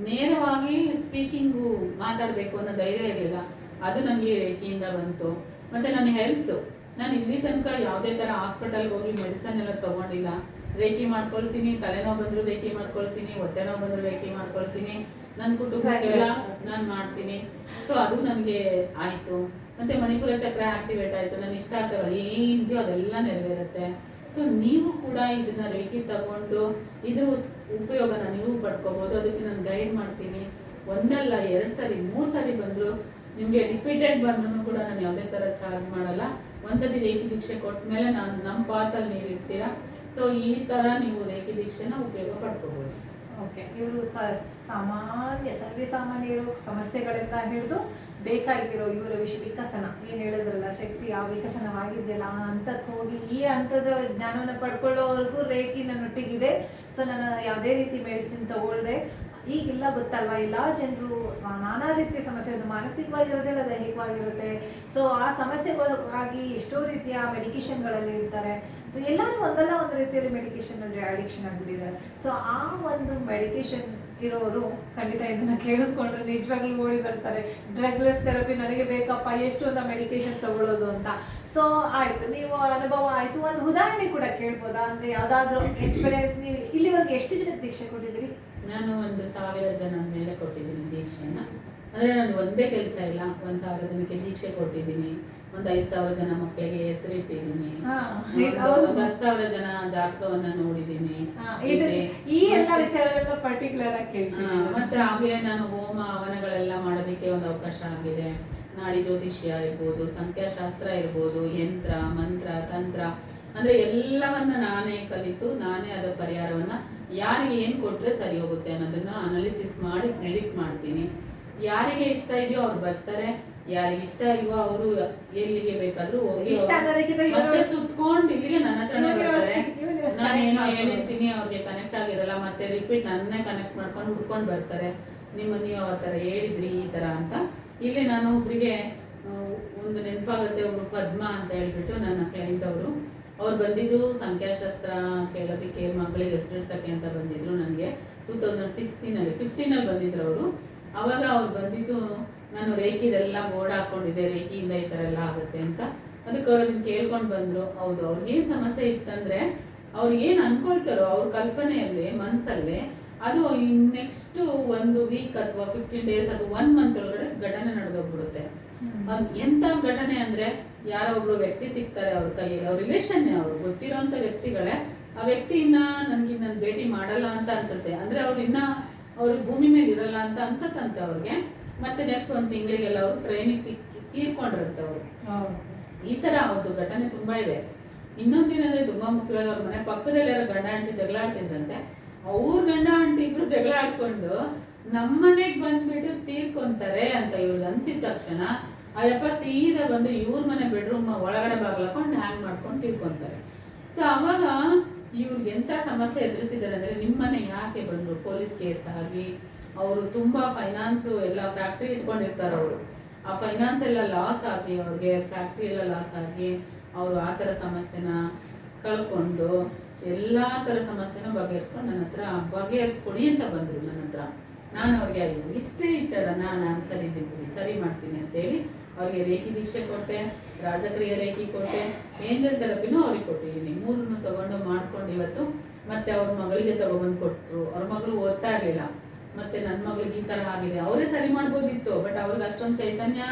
ನೇರವಾಗಿ ಸ್ಪೀಕಿಂಗು ಮಾತಾಡಬೇಕು ಅನ್ನೋ ಧೈರ್ಯ ಇರಲಿಲ್ಲ. ಅದು ನನಗೆ ರೇಖೆಯಿಂದ ಬಂತು. ಮತ್ತೆ ನನ್ನ ಹೆಲ್ತ್, ನಾನು ಇಲ್ಲಿ ತನಕ ಯಾವುದೇ ಥರ ಹಾಸ್ಪಿಟಲ್ಗೆ ಹೋಗಿ ಮೆಡಿಸನ್ ಎಲ್ಲ ತೊಗೊಂಡಿಲ್ಲ. ರೇಖೆ ಮಾಡ್ಕೊಳ್ತೀನಿ, ತಲೆನೋವು ಬಂದರೂ ರೇಖೆ ಮಾಡ್ಕೊಳ್ತೀನಿ, ಹೊಟ್ಟೆ ನೋವು ಬಂದರೂ ರೇಖೆ ಮಾಡ್ಕೊಳ್ತೀನಿ, ನನ್ನ ಕುಟುಂಬಕ್ಕೆಲ್ಲ ನಾನು ಮಾಡ್ತೀನಿ. ಸೊ ಅದು ನನಗೆ ಆಯಿತು. ಮತ್ತು ಮಣಿಪುರ ಚಕ್ರ ಆಕ್ಟಿವೇಟ್ ಆಯಿತು. ನನ್ನ ಇಷ್ಟಾರ್ಥಗಳು ಏನಿದೆಯೋ ಅದೆಲ್ಲ ನೆರವೇರುತ್ತೆ. ಸೊ ನೀವು ಕೂಡ ಇದನ್ನ ರೇಖೆ ತಗೊಂಡು ಇದ್ರ ಉಪಯೋಗನ ನೀವು ಪಡ್ಕೋಬೋದು. ಅದಕ್ಕೆ ನಾನು ಗೈಡ್ ಮಾಡ್ತೀನಿ. ಒಂದಲ್ಲ 2 ಸರಿ 3 ಸರಿ ಬಂದರೂ, ನಿಮಗೆ ರಿಪೀಟೆಡ್ ಬಂದ್ರೂ ಕೂಡ ನಾನು ಯಾವುದೇ ಥರ ಚಾರ್ಜ್ ಮಾಡಲ್ಲ. ಒಂದ್ಸತಿ ರೇಖೆ ದೀಕ್ಷೆ ಕೊಟ್ಟ ಮೇಲೆ ನಾನು ನಮ್ಮ ಪಾತಲ್ಲಿ ನೀವು ಇರ್ತೀರಾ. ಸೊ ಈ ಥರ ನೀವು ರೇಖೆ ದೀಕ್ಷೆನ ಉಪಯೋಗ ಪಡ್ಕೋಬೋದು. ಓಕೆ, ಇವರು ಸರ್ವೇ ಸಾಮಾನ್ಯರು ಸಮಸ್ಯೆಗಳಿಂದ ಹಿಡಿದು ಬೇಕಾಗಿರೋ ಇವರ ವಿಕಸನ ಏನು ಹೇಳಿದ್ರಲ್ಲ, ಶಕ್ತಿ ಆ ವಿಕಸನವಾಗಿದೆಯಲ್ಲ ಆ ಹಂತಕ್ಕೆ ಹೋಗಿ ಈ ಹಂತದ ಜ್ಞಾನವನ್ನು ಪಡ್ಕೊಳ್ಳೋವರೆಗೂ ರೇಖೆ ನನ್ನೊಟ್ಟಿಗಿದೆ. ಸೊ ನಾನು ಯಾವುದೇ ರೀತಿ ಮೆಡಿಸಿನ್ ತಗೊಳ್ದೆ. ಈಗೆಲ್ಲ ಗೊತ್ತಲ್ವಾ, ಎಲ್ಲ ಜನರು ನಾನಾ ರೀತಿಯ ಸಮಸ್ಯೆ, ಅದು ಮಾನಸಿಕವಾಗಿರುತ್ತೆ ಇಲ್ಲ ದೈಹಿಕವಾಗಿರುತ್ತೆ. ಸೊ ಆ ಸಮಸ್ಯೆಗಳಿಗಾಗಿ ಎಷ್ಟೋ ರೀತಿಯ ಮೆಡಿಕೇಶನ್ಗಳಲ್ಲಿ ಇರ್ತಾರೆ. ಸೊ ಎಲ್ಲರೂ ಒಂದಲ್ಲ ಒಂದು ರೀತಿಯಲ್ಲಿ ಮೆಡಿಕೇಶನ್ನಲ್ಲಿ ಅಡಿಕ್ಷನ್ ಆಗಿಬಿಟ್ಟಿದ್ದಾರೆ. ಸೊ ಆ ಒಂದು ಮೆಡಿಕೇಶನ್ ಇರೋರು ಖಂಡಿತ ಇದನ್ನ ಕೇಳಿಸ್ಕೊಂಡ್ರೆ ನಿಜವಾಗ್ಲೂ ಓಡಿ ಬರ್ತಾರೆ. ಡ್ರಗ್ಲೆಸ್ ಥೆರಪಿ ನನಗೆ ಬೇಕಪ್ಪ, ಎಷ್ಟು ಅಂತ ಮೆಡಿಕೇಶನ್ ತಗೊಳ್ಳೋದು ಅಂತ. ಸೊ ಆಯಿತು, ನೀವು ಅನುಭವ ಆಯಿತು. ಒಂದು ಉದಾಹರಣೆ ಕೂಡ ಕೇಳ್ಬೋದಾ? ಅಂದರೆ ಯಾವುದಾದ್ರೂ ಎಕ್ಸ್ಪೀರಿಯನ್ಸ್, ನೀವು ಇಲ್ಲಿವರೆಗೆ ಎಷ್ಟು ಜನಕ್ಕೆ ದೀಕ್ಷೆ ಕೊಟ್ಟಿದ್ದೀರಿ? ನಾನು 1,000 ಜನ ಮೇಲೆ ಕೊಟ್ಟಿದ್ದೀನಿ ದೀಕ್ಷೆನ. ಅಂದರೆ ನಾನು ಒಂದೇ ಕೆಲಸ ಇಲ್ಲ, 1,000 ಜನಕ್ಕೆ ದೀಕ್ಷೆ ಕೊಟ್ಟಿದ್ದೀನಿ. ಒಂದು 5,000 ಜನ ಮಕ್ಕಳಿಗೆ ಹೆಸರಿಟ್ಟಿದ್ದೀನಿ. ಒಂದು 10,000 ಜನ ಜಾತಕವನ್ನ ನೋಡಿದ್ದೀನಿ. ಈ ಎಲ್ಲ ವಿಚಾರಗಳನ್ನ ಪರ್ಟಿಕ್ಯುಲರ್ ಆಗಿ ಕೇಳ್ತೀನಿ. ಮತ್ತೆ ಹಾಗೆ ನಾನು ಹೋಮ ಹವನಗಳೆಲ್ಲ ಮಾಡೋದಕ್ಕೆ ಒಂದು ಅವಕಾಶ ಆಗಿದೆ. ನಾಡಿ ಜ್ಯೋತಿಷ್ಯ ಇರ್ಬೋದು, ಸಂಖ್ಯಾಶಾಸ್ತ್ರ ಇರ್ಬೋದು, ಯಂತ್ರ ಮಂತ್ರ ತಂತ್ರ, ಅಂದ್ರೆ ಎಲ್ಲವನ್ನ ನಾನೇ ಕಲಿತು ನಾನೇ ಅದರ ಪರಿಹಾರವನ್ನ ಯಾರಿಗೆ ಏನು ಕೊಟ್ರೆ ಸರಿ ಹೋಗುತ್ತೆ ಅನ್ನೋದನ್ನ ಅನಾಲಿಸಿಸ್ ಮಾಡಿ ಪ್ರೆಡಿಕ್ಟ್ ಮಾಡ್ತೀನಿ. ಯಾರಿಗೆ ಇಷ್ಟ ಇದೆಯೋ ಅವ್ರು ಬರ್ತಾರೆ, ಯಾರಿಗೆ ಇಷ್ಟ ಇಲ್ವೋ ಅವರು ಎಲ್ಲಿಗೆ ಬೇಕಾದ್ರೂ ಹೋಗಿ ಮತ್ತೆ ಸುತ್ಕೊಂಡು ಇಲ್ಲಿಗೆ ನನ್ನ ಹತ್ರನೇ ಬರ್ತಾರೆ. ನಾನೇನೋ ಹೇಳಿರ್ತೀನಿ, ಅವ್ರಿಗೆ ಕನೆಕ್ಟ್ ಆಗಿರಲ್ಲ, ಮತ್ತೆ ರಿಪೀಟ್ ನನ್ನೇ ಕನೆಕ್ಟ್ ಮಾಡ್ಕೊಂಡು ಹುಡ್ಕೊಂಡು ಬರ್ತಾರೆ. ನೀವು ಆ ಥರ ಹೇಳಿದ್ರಿ ಈ ಥರ ಅಂತ. ಇಲ್ಲಿ ನಾನು ಒಬ್ರಿಗೆ ಒಂದು ನೆನಪಾಗುತ್ತೆ, ಒಬ್ರು ಪದ್ಮಾ ಅಂತ ಹೇಳ್ಬಿಟ್ಟು ನನ್ನ ಕ್ಲೈಂಟ್ ಅವ್ರು ಬಂದಿದ್ದು ಸಂಖ್ಯಾಶಾಸ್ತ್ರ ಕೇಳೋದಕ್ಕೆ, ಮಗಳಿಗೆ ಹೆಸರಿಡ್ಸಕ್ಕೆ ಅಂತ ಬಂದಿದ್ರು. ನನಗೆ 2016 15 ಬಂದಿದ್ರು ಅವರು. ಅವಾಗ ಅವ್ರು ಬಂದಿದ್ದು, ನಾನು ರೇಖಿದೆಲ್ಲ ಬೋರ್ಡ್ ಹಾಕೊಂಡಿದ್ದೆ, ರೇಖಿಯಿಂದ ಈ ಥರ ಎಲ್ಲ ಆಗುತ್ತೆ ಅಂತ. ಅದಕ್ಕೆ ಅವ್ರು ಅದನ್ನ ಕೇಳ್ಕೊಂಡು ಬಂದರು. ಹೌದು, ಅವ್ರಿಗೇನು ಸಮಸ್ಯೆ ಇತ್ತಂದರೆ, ಅವ್ರು ಏನು ಅನ್ಕೊಳ್ತಾರೋ ಅವ್ರ ಕಲ್ಪನೆಯಲ್ಲಿ ಮನಸ್ಸಲ್ಲಿ ಅದು ನೆಕ್ಸ್ಟ್ 1 ವೀಕ್ ಅಥವಾ 15 ಡೇಸ್ ಅಥವಾ 1 ಮಂತ್ ಒಳಗಡೆ ಘಟನೆ ನಡೆದೋಗ್ಬಿಡುತ್ತೆ. ಎಂಥ ಘಟನೆ ಅಂದರೆ, ಯಾರೋ ಒಬ್ರು ವ್ಯಕ್ತಿ ಸಿಗ್ತಾರೆ ಅವ್ರ ಕೈಯಲ್ಲಿ, ಅವ್ರ ರಿಲೇಷನ್ನೇ, ಅವ್ರು ಗೊತ್ತಿರೋಂಥ ವ್ಯಕ್ತಿಗಳೇ. ಆ ವ್ಯಕ್ತಿನ ನನಗೆ ನಾನು ಭೇಟಿ ಮಾಡಲ್ಲ ಅಂತ ಅನ್ಸುತ್ತೆ. ಅಂದರೆ ಅವ್ರು ಭೂಮಿ ಮೇಲೆ ಇರಲ್ಲ ಅಂತ ಅನ್ಸತ್ತಂತೆ ಅವ್ರಿಗೆ. ಮತ್ತೆ ನೆಕ್ಸ್ಟ್ 1 ತಿಂಗಳಿಗೆಲ್ಲ ಅವರು ಟ್ರೈನಿಗೆ ತೀರ್ಕೊಂಡಿರುತ್ತೆ ಅವರು. ಈ ಥರ ಅವ್ರದ್ದು ಘಟನೆ ತುಂಬ ಇದೆ. ಇನ್ನೊಂದೇನಂದ್ರೆ ತುಂಬ ಮುಖ್ಯವಾಗಿ, ಅವ್ರ ಮನೆ ಪಕ್ಕದಲ್ಲಿ ಯಾರೋ ಗಂಡ ಹೆಂಡತಿ ಜಗಳ ಆಡ್ತಿದ್ರಂತೆ. ಅವ್ರ ಗಂಡ ಹೆಂಡತಿ ಇಬ್ರು ಜಗಳ ಆಡ್ಕೊಂಡು ನಮ್ಮನೆಗೆ ಬಂದ್ಬಿಟ್ಟು ತೀರ್ಕೊಂತಾರೆ ಅಂತ ಇವ್ರಿಗೆ ಅನ್ಸಿದ ತಕ್ಷಣ ಅಯ್ಯಪ್ಪ ಸೀದಾ ಬಂದು ಇವ್ರ ಮನೆ ಬೆಡ್ರೂಮ್ ಒಳಗಡೆ ಬಾಗ್ಲಾಕೊಂಡು ಹ್ಯಾಂಗ್ ಮಾಡ್ಕೊಂಡು ತೀರ್ಕೊಂತಾರೆ. ಸೊ ಅವಾಗ ಇವ್ರಿಗೆ ಎಂಥ ಸಮಸ್ಯೆ ಎದುರಿಸಿದ್ದಾರೆ ಅಂದರೆ, ನಿಮ್ಮನೆ ಯಾಕೆ ಬಂದರು, ಪೊಲೀಸ್ ಕೇಸ್ ಆಗಿ, ಅವರು ತುಂಬ ಫೈನಾನ್ಸು ಎಲ್ಲ ಫ್ಯಾಕ್ಟ್ರಿ ಇಟ್ಕೊಂಡಿರ್ತಾರೆ ಅವರು. ಆ ಫೈನಾನ್ಸ್ ಎಲ್ಲ ಲಾಸ್ ಆಗಿ, ಅವ್ರಿಗೆ ಫ್ಯಾಕ್ಟ್ರಿ ಎಲ್ಲ ಲಾಸ್ ಆಗಿ, ಅವರು ಆ ಥರ ಸಮಸ್ಯೆನ ಕಳ್ಕೊಂಡು ಎಲ್ಲ ಥರ ಸಮಸ್ಯೆನ ಬಗೆಹರಿಸ್ಕೊಂಡು ನನ್ನ ಹತ್ರ ಬಗೆಹರಿಸ್ಕೊಡಿ ಅಂತ ಬಂದರು ನನ್ನ ಹತ್ರ. ನಾನು ಅವ್ರಿಗೆ ಆಯ್ತು ಇಷ್ಟೇ ವಿಚಾರ ನಾನು ಅನ್ಸರಿದ್ದೀನಿ, ಸರಿ ಮಾಡ್ತೀನಿ ಅಂತೇಳಿ ಅವ್ರಿಗೆ ರೇಖಿ ದೀಕ್ಷೆ ಕೊಟ್ಟೆ, ರಾಜಕ್ರಿಯ ರೇಖಿ ಕೊಟ್ಟೆ, ಏಂಜಲ್ ಥೆರಪಿನೂ ಅವ್ರಿಗೆ ಕೊಟ್ಟಿದ್ದೀನಿ. 3 ತಗೊಂಡು ಮಾಡ್ಕೊಂಡು ಇವತ್ತು ಮತ್ತೆ ಅವ್ರ ಮಗಳಿಗೆ ತಗೊಬಂದು ಕೊಟ್ಟರು. ಅವ್ರ ಮಗಳು ಓದ್ತಾ ಇರಲಿಲ್ಲ, ಮತ್ತೆ ನನ್ನ ಮಗಳಿಗೆ ಈ ಥರ ಆಗಿದೆ, ಅವರೇ ಸರಿ ಮಾಡ್ಬೋದಿತ್ತು, ಬಟ್ ಅವ್ರಿಗೆ ಅಷ್ಟೊಂದು ಚೈತನ್ಯ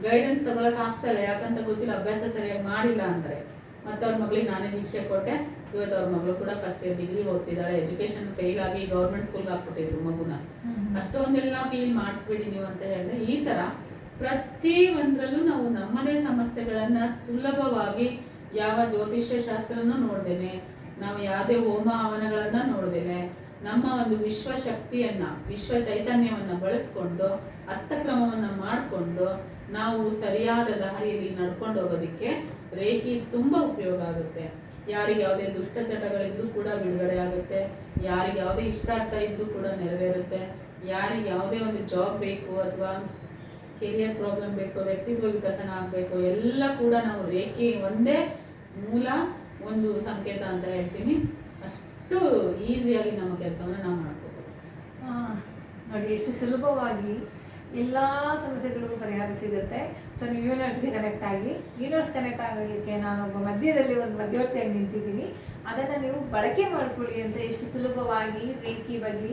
ಗೈಡೆನ್ಸ್ ತಗೊಳಕ್ ಆಗ್ತಾಯಿಲ್ಲ, ಯಾಕಂತ ಗೊತ್ತಿಲ್ಲ, ಅಭ್ಯಾಸ ಸರಿಯಾಗಿ ಮಾಡಿಲ್ಲ ಅಂದರೆ. ಮತ್ತೆ ಅವ್ರ ಮಗಳಿಗೆ ನಾನೇ ದೀಕ್ಷೆ ಕೊಟ್ಟೆ. ಇವತ್ತು ಅವ್ರ ಮಗಳು ಕೂಡ ಫಸ್ಟ್ ಇಯರ್ ಡಿಗ್ರಿ ಓದ್ತಿದ್ದಾಳೆ. ಎಜುಕೇಶನ್ ಫೇಲ್ ಆಗಿ ಗೌರ್ಮೆಂಟ್ ಸ್ಕೂಲ್ಗೆ ಹಾಕ್ಬಿಟ್ಟಿದ್ರು ಮಗುನ. ಅಷ್ಟೊಂದೆಲ್ಲ ಫೀಲ್ ಮಾಡಿಸ್ಬೇಡಿ ನೀವು ಅಂತ ಹೇಳಿದ್ರೆ, ಈ ಥರ ಪ್ರತಿ ಒಂದರಲ್ಲೂ ನಾವು ನಮ್ಮದೇ ಸಮಸ್ಯೆಗಳನ್ನ ಸುಲಭವಾಗಿ, ಯಾವ ಜ್ಯೋತಿಷ್ಯ ಶಾಸ್ತ್ರನೂ ನೋಡ್ದೇನೆ, ನಾವು ಯಾವುದೇ ಹೋಮ ಹವನಗಳನ್ನ ನೋಡ್ದೇನೆ, ನಮ್ಮ ಒಂದು ವಿಶ್ವ ಶಕ್ತಿಯನ್ನ, ವಿಶ್ವ ಚೈತನ್ಯವನ್ನ ಬಳಸ್ಕೊಂಡು ಹಸ್ತಕ್ರಮವನ್ನ ಮಾಡಿಕೊಂಡು ನಾವು ಸರಿಯಾದ ದಾರಿಯಲ್ಲಿ ನಡ್ಕೊಂಡು ಹೋಗೋದಕ್ಕೆ ರೇಖಿ ತುಂಬಾ ಉಪಯೋಗ ಆಗುತ್ತೆ. ಯಾರಿಗೆ ಯಾವುದೇ ದುಷ್ಟ ಚಟಗಳಿದ್ರೂ ಕೂಡ ಬಿಡುಗಡೆ ಆಗುತ್ತೆ, ಯಾರಿಗೆ ಯಾವುದೇ ಇಷ್ಟಾರ್ಥ ಇದ್ರೂ ಕೂಡ ನೆರವೇರುತ್ತೆ, ಯಾರಿಗೆ ಯಾವುದೇ ಒಂದು ಜಾಬ್ ಬೇಕು ಅಥವಾ ಕೆರಿಯರ್ ಪ್ರಾಬ್ಲಮ್ ಬೇಕು, ವ್ಯಕ್ತಿತ್ವ ವಿಕಸನ ಆಗಬೇಕು, ಎಲ್ಲ ಕೂಡ ನಾವು ರೇಖೆ ಒಂದೇ ಮೂಲ ಒಂದು ಸಂಕೇತ ಅಂತ ಹೇಳ್ತೀನಿ. ಅಷ್ಟು ಈಸಿಯಾಗಿ ನಮ್ಮ ಕೆಲಸವನ್ನು ನಾವು ಮಾಡ್ಕೋಬೋದು. ನೋಡಿ ಎಷ್ಟು ಸುಲಭವಾಗಿ ಎಲ್ಲ ಸಮಸ್ಯೆಗಳಿಗೂ ಪರಿಹಾರ ಸಿಗುತ್ತೆ. ಸೊ ನೀವು ಯೂನಿವರ್ಸ್ಗೆ ಕನೆಕ್ಟ್ ಆಗಿ, ಯೂನಿವರ್ಸ್ ಕನೆಕ್ಟ್ ಆಗಲಿಕ್ಕೆ ನಾನೊಬ್ಬ ಮಧ್ಯದಲ್ಲಿ ಒಂದು ಮಧ್ಯವರ್ತಿಯಾಗಿ ನಿಂತಿದ್ದೀನಿ. ಅದನ್ನು ನೀವು ಬಳಕೆ ಮಾಡ್ಕೊಳ್ಳಿ ಅಂತ ಎಷ್ಟು ಸುಲಭವಾಗಿ ರೇಖಿ ಬಗ್ಗೆ,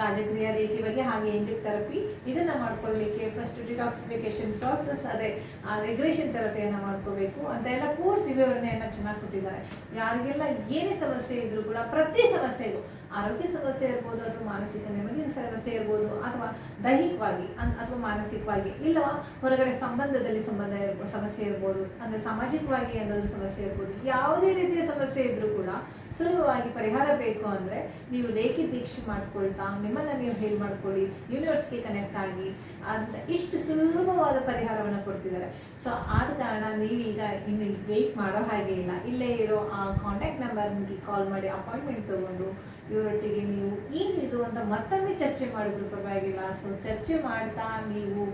ರಾಜಕ್ರಿಯಾ ರೇಖಿ ಬಗ್ಗೆ, ಹಾಗೆ ಏಂಜಲ್ ಥೆರಪಿ ಇದನ್ನು ಮಾಡ್ಕೊಳ್ಳಿಕ್ಕೆ ಫಸ್ಟ್ ಡಿಟಾಕ್ಸಿಫಿಕೇಶನ್ ಪ್ರಾಸೆಸ್, ಅದೇ ರೆಗ್ರೇಷನ್ ಥೆರಪಿಯನ್ನು ಮಾಡ್ಕೋಬೇಕು ಅಂತ ಎಲ್ಲ ಪೂರ್ತಿ ವಿವರಣೆಯನ್ನು ಚೆನ್ನಾಗಿ ಕೊಟ್ಟಿದ್ದಾರೆ. ಯಾರಿಗೆಲ್ಲ ಏನೇ ಸಮಸ್ಯೆ ಇದ್ರೂ ಕೂಡ ಪ್ರತಿ ಸಮಸ್ಯೆಗೂ, ಆರೋಗ್ಯ ಸಮಸ್ಯೆ ಇರ್ಬೋದು, ಅಥವಾ ಮಾನಸಿಕ ನೆಮ್ಮದಿ ಸಮಸ್ಯೆ ಇರ್ಬೋದು, ಅಥವಾ ದೈಹಿಕವಾಗಿ ಅಥವಾ ಮಾನಸಿಕವಾಗಿ, ಇಲ್ಲವಾ ಹೊರಗಡೆ ಸಂಬಂಧದಲ್ಲಿ ಸಮಸ್ಯೆ ಇರ್ಬೋದು, ಅಂದರೆ ಸಾಮಾಜಿಕವಾಗಿ ಏನಾದರೂ ಸಮಸ್ಯೆ ಇರ್ಬೋದು, ಯಾವುದೇ ರೀತಿಯ ಸಮಸ್ಯೆ ಇದ್ರೂ ಕೂಡ ಸುಲಭವಾಗಿ ಪರಿಹಾರ ಬೇಕು ಅಂದರೆ ನೀವು ರೇಖಿ ದೀಕ್ಷೆ ಮಾಡ್ಕೊಳ್ತಾ ನಿಮ್ಮನ್ನು ನೀವು ಹೇಳಿ ಮಾಡ್ಕೊಳ್ಳಿ, ಯೂನಿವರ್ಸ್ಗೆ ಕನೆಕ್ಟ್ ಆಗಿ ಅಂತ ಇಷ್ಟು ಸುಲಭವಾದ ಪರಿಹಾರವನ್ನು ಕೊಡ್ತಿದ್ದಾರೆ. ಸೊ ಆದ ಕಾರಣ ನೀವೀಗ ಇನ್ನು ವೆಯ್ಟ್ ಮಾಡೋ ಹಾಗೆ ಇಲ್ಲ, ಇಲ್ಲೇ ಇರೋ ಆ ಕಾಂಟ್ಯಾಕ್ಟ್ ನಂಬರ್ಗೆ ಕಾಲ್ ಮಾಡಿ ಅಪಾಯಿಂಟ್ಮೆಂಟ್ ತೊಗೊಂಡು ಇವರೊಟ್ಟಿಗೆ ನೀವು ಏನಿದು ಅಂತ ಮತ್ತೊಮ್ಮೆ ಚರ್ಚೆ ಮಾಡಿದ್ರು ಪರವಾಗಿಲ್ಲ. ಸೊ ಚರ್ಚೆ ಮಾಡ್ತಾ ನೀವು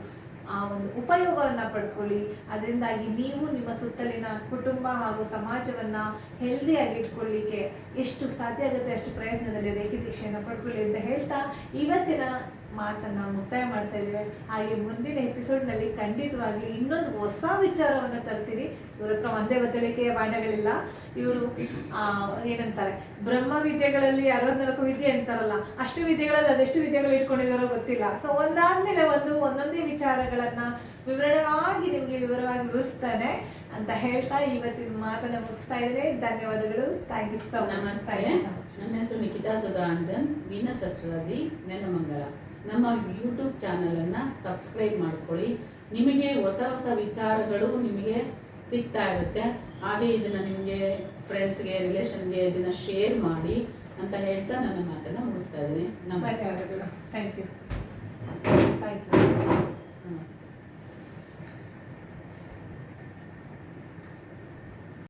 ಆ ಒಂದು ಉಪಯೋಗವನ್ನು ಪಡ್ಕೊಳ್ಳಿ. ಅದರಿಂದಾಗಿ ನೀವು ನಿಮ್ಮ ಸುತ್ತಲಿನ ಕುಟುಂಬ ಹಾಗೂ ಸಮಾಜವನ್ನು ಹೆಲ್ದಿಯಾಗಿ ಇಟ್ಕೊಳ್ಳಿಕ್ಕೆ ಎಷ್ಟು ಸಾಧ್ಯ ಆಗುತ್ತೆ ಅಷ್ಟು ಪ್ರಯತ್ನದಲ್ಲಿ ರೇಖಿ ದೀಕ್ಷೆಯನ್ನು ಪಡ್ಕೊಳ್ಳಿ ಅಂತ ಹೇಳ್ತಾ ಇವತ್ತಿನ ಮಾತನ್ನು ಮುಕ್ತಾಯ ಮಾಡ್ತಾ ಇದ್ದೇವೆ. ಹಾಗೆ ಮುಂದಿನ ಎಪಿಸೋಡ್ನಲ್ಲಿ ಖಂಡಿತವಾಗ್ಲಿ ಇನ್ನೊಂದು ಹೊಸ ವಿಚಾರವನ್ನು ತರ್ತೀನಿ. ಇವ್ರ ಹತ್ರ ಒಂದೇ ಒತ್ತಳಿಕೆಯ ಬಾಂಡಗಳಿಲ್ಲ. ಇವರು ಏನಂತಾರೆ, ಬ್ರಹ್ಮ ವಿದ್ಯೆಗಳಲ್ಲಿ 64 ವಿದ್ಯೆ ಅಂತಾರಲ್ಲ, ಅಷ್ಟು ವಿದ್ಯೆಗಳಲ್ಲಿ ಅದೆಷ್ಟು ವಿದ್ಯೆಗಳು ಇಟ್ಕೊಂಡಿದ್ದಾರೋ ಗೊತ್ತಿಲ್ಲ. ಸೊ ಒಂದಾದ್ಮೇಲೆ ಒಂದೊಂದೇ ವಿಚಾರಗಳನ್ನು ವಿವರಣವಾಗಿ ನಿಮಗೆ ವಿವರವಾಗಿ ವಿವರಿಸ್ತಾನೆ ಅಂತ ಹೇಳ್ತಾ ಇವತ್ತಿನ ಮಾತನ್ನು ಮುಗಿಸ್ತಾ ಇದ್ದೇನೆ. ಧನ್ಯವಾದಗಳು. Thank you so much. ನಮಸ್ತೆ. ನನ್ನ ಹೆಸರು ನಿಖಿತಾ ಸುಧಾ ಅಂಜನ್, ವೀನಸ್ ಅಸ್ಟ್ರಾಲಜಿ, ನೆನಮಂಗಲ. ನಮ್ಮ ಯೂಟ್ಯೂಬ್ ಚಾನಲನ್ನು ಸಬ್ಸ್ಕ್ರೈಬ್ ಮಾಡ್ಕೊಳ್ಳಿ. ನಿಮಗೆ ಹೊಸ ಹೊಸ ವಿಚಾರಗಳು ನಿಮಗೆ ಸಿಗ್ತಾ ಇರುತ್ತೆ. ಹಾಗೆ ಇದನ್ನು ನಿಮಗೆ ಫ್ರೆಂಡ್ಸ್ಗೆ, ರಿಲೇಷನ್ಗೆ ಇದನ್ನು ಶೇರ್ ಮಾಡಿ ಅಂತ ಹೇಳ್ತಾ ನನ್ನ ಮಾತನ್ನು ಮುಗಿಸ್ತಾ ಇದ್ದೀನಿ. ಧನ್ಯವಾದಗಳು. Thank you. ನಮಸ್ತೆ.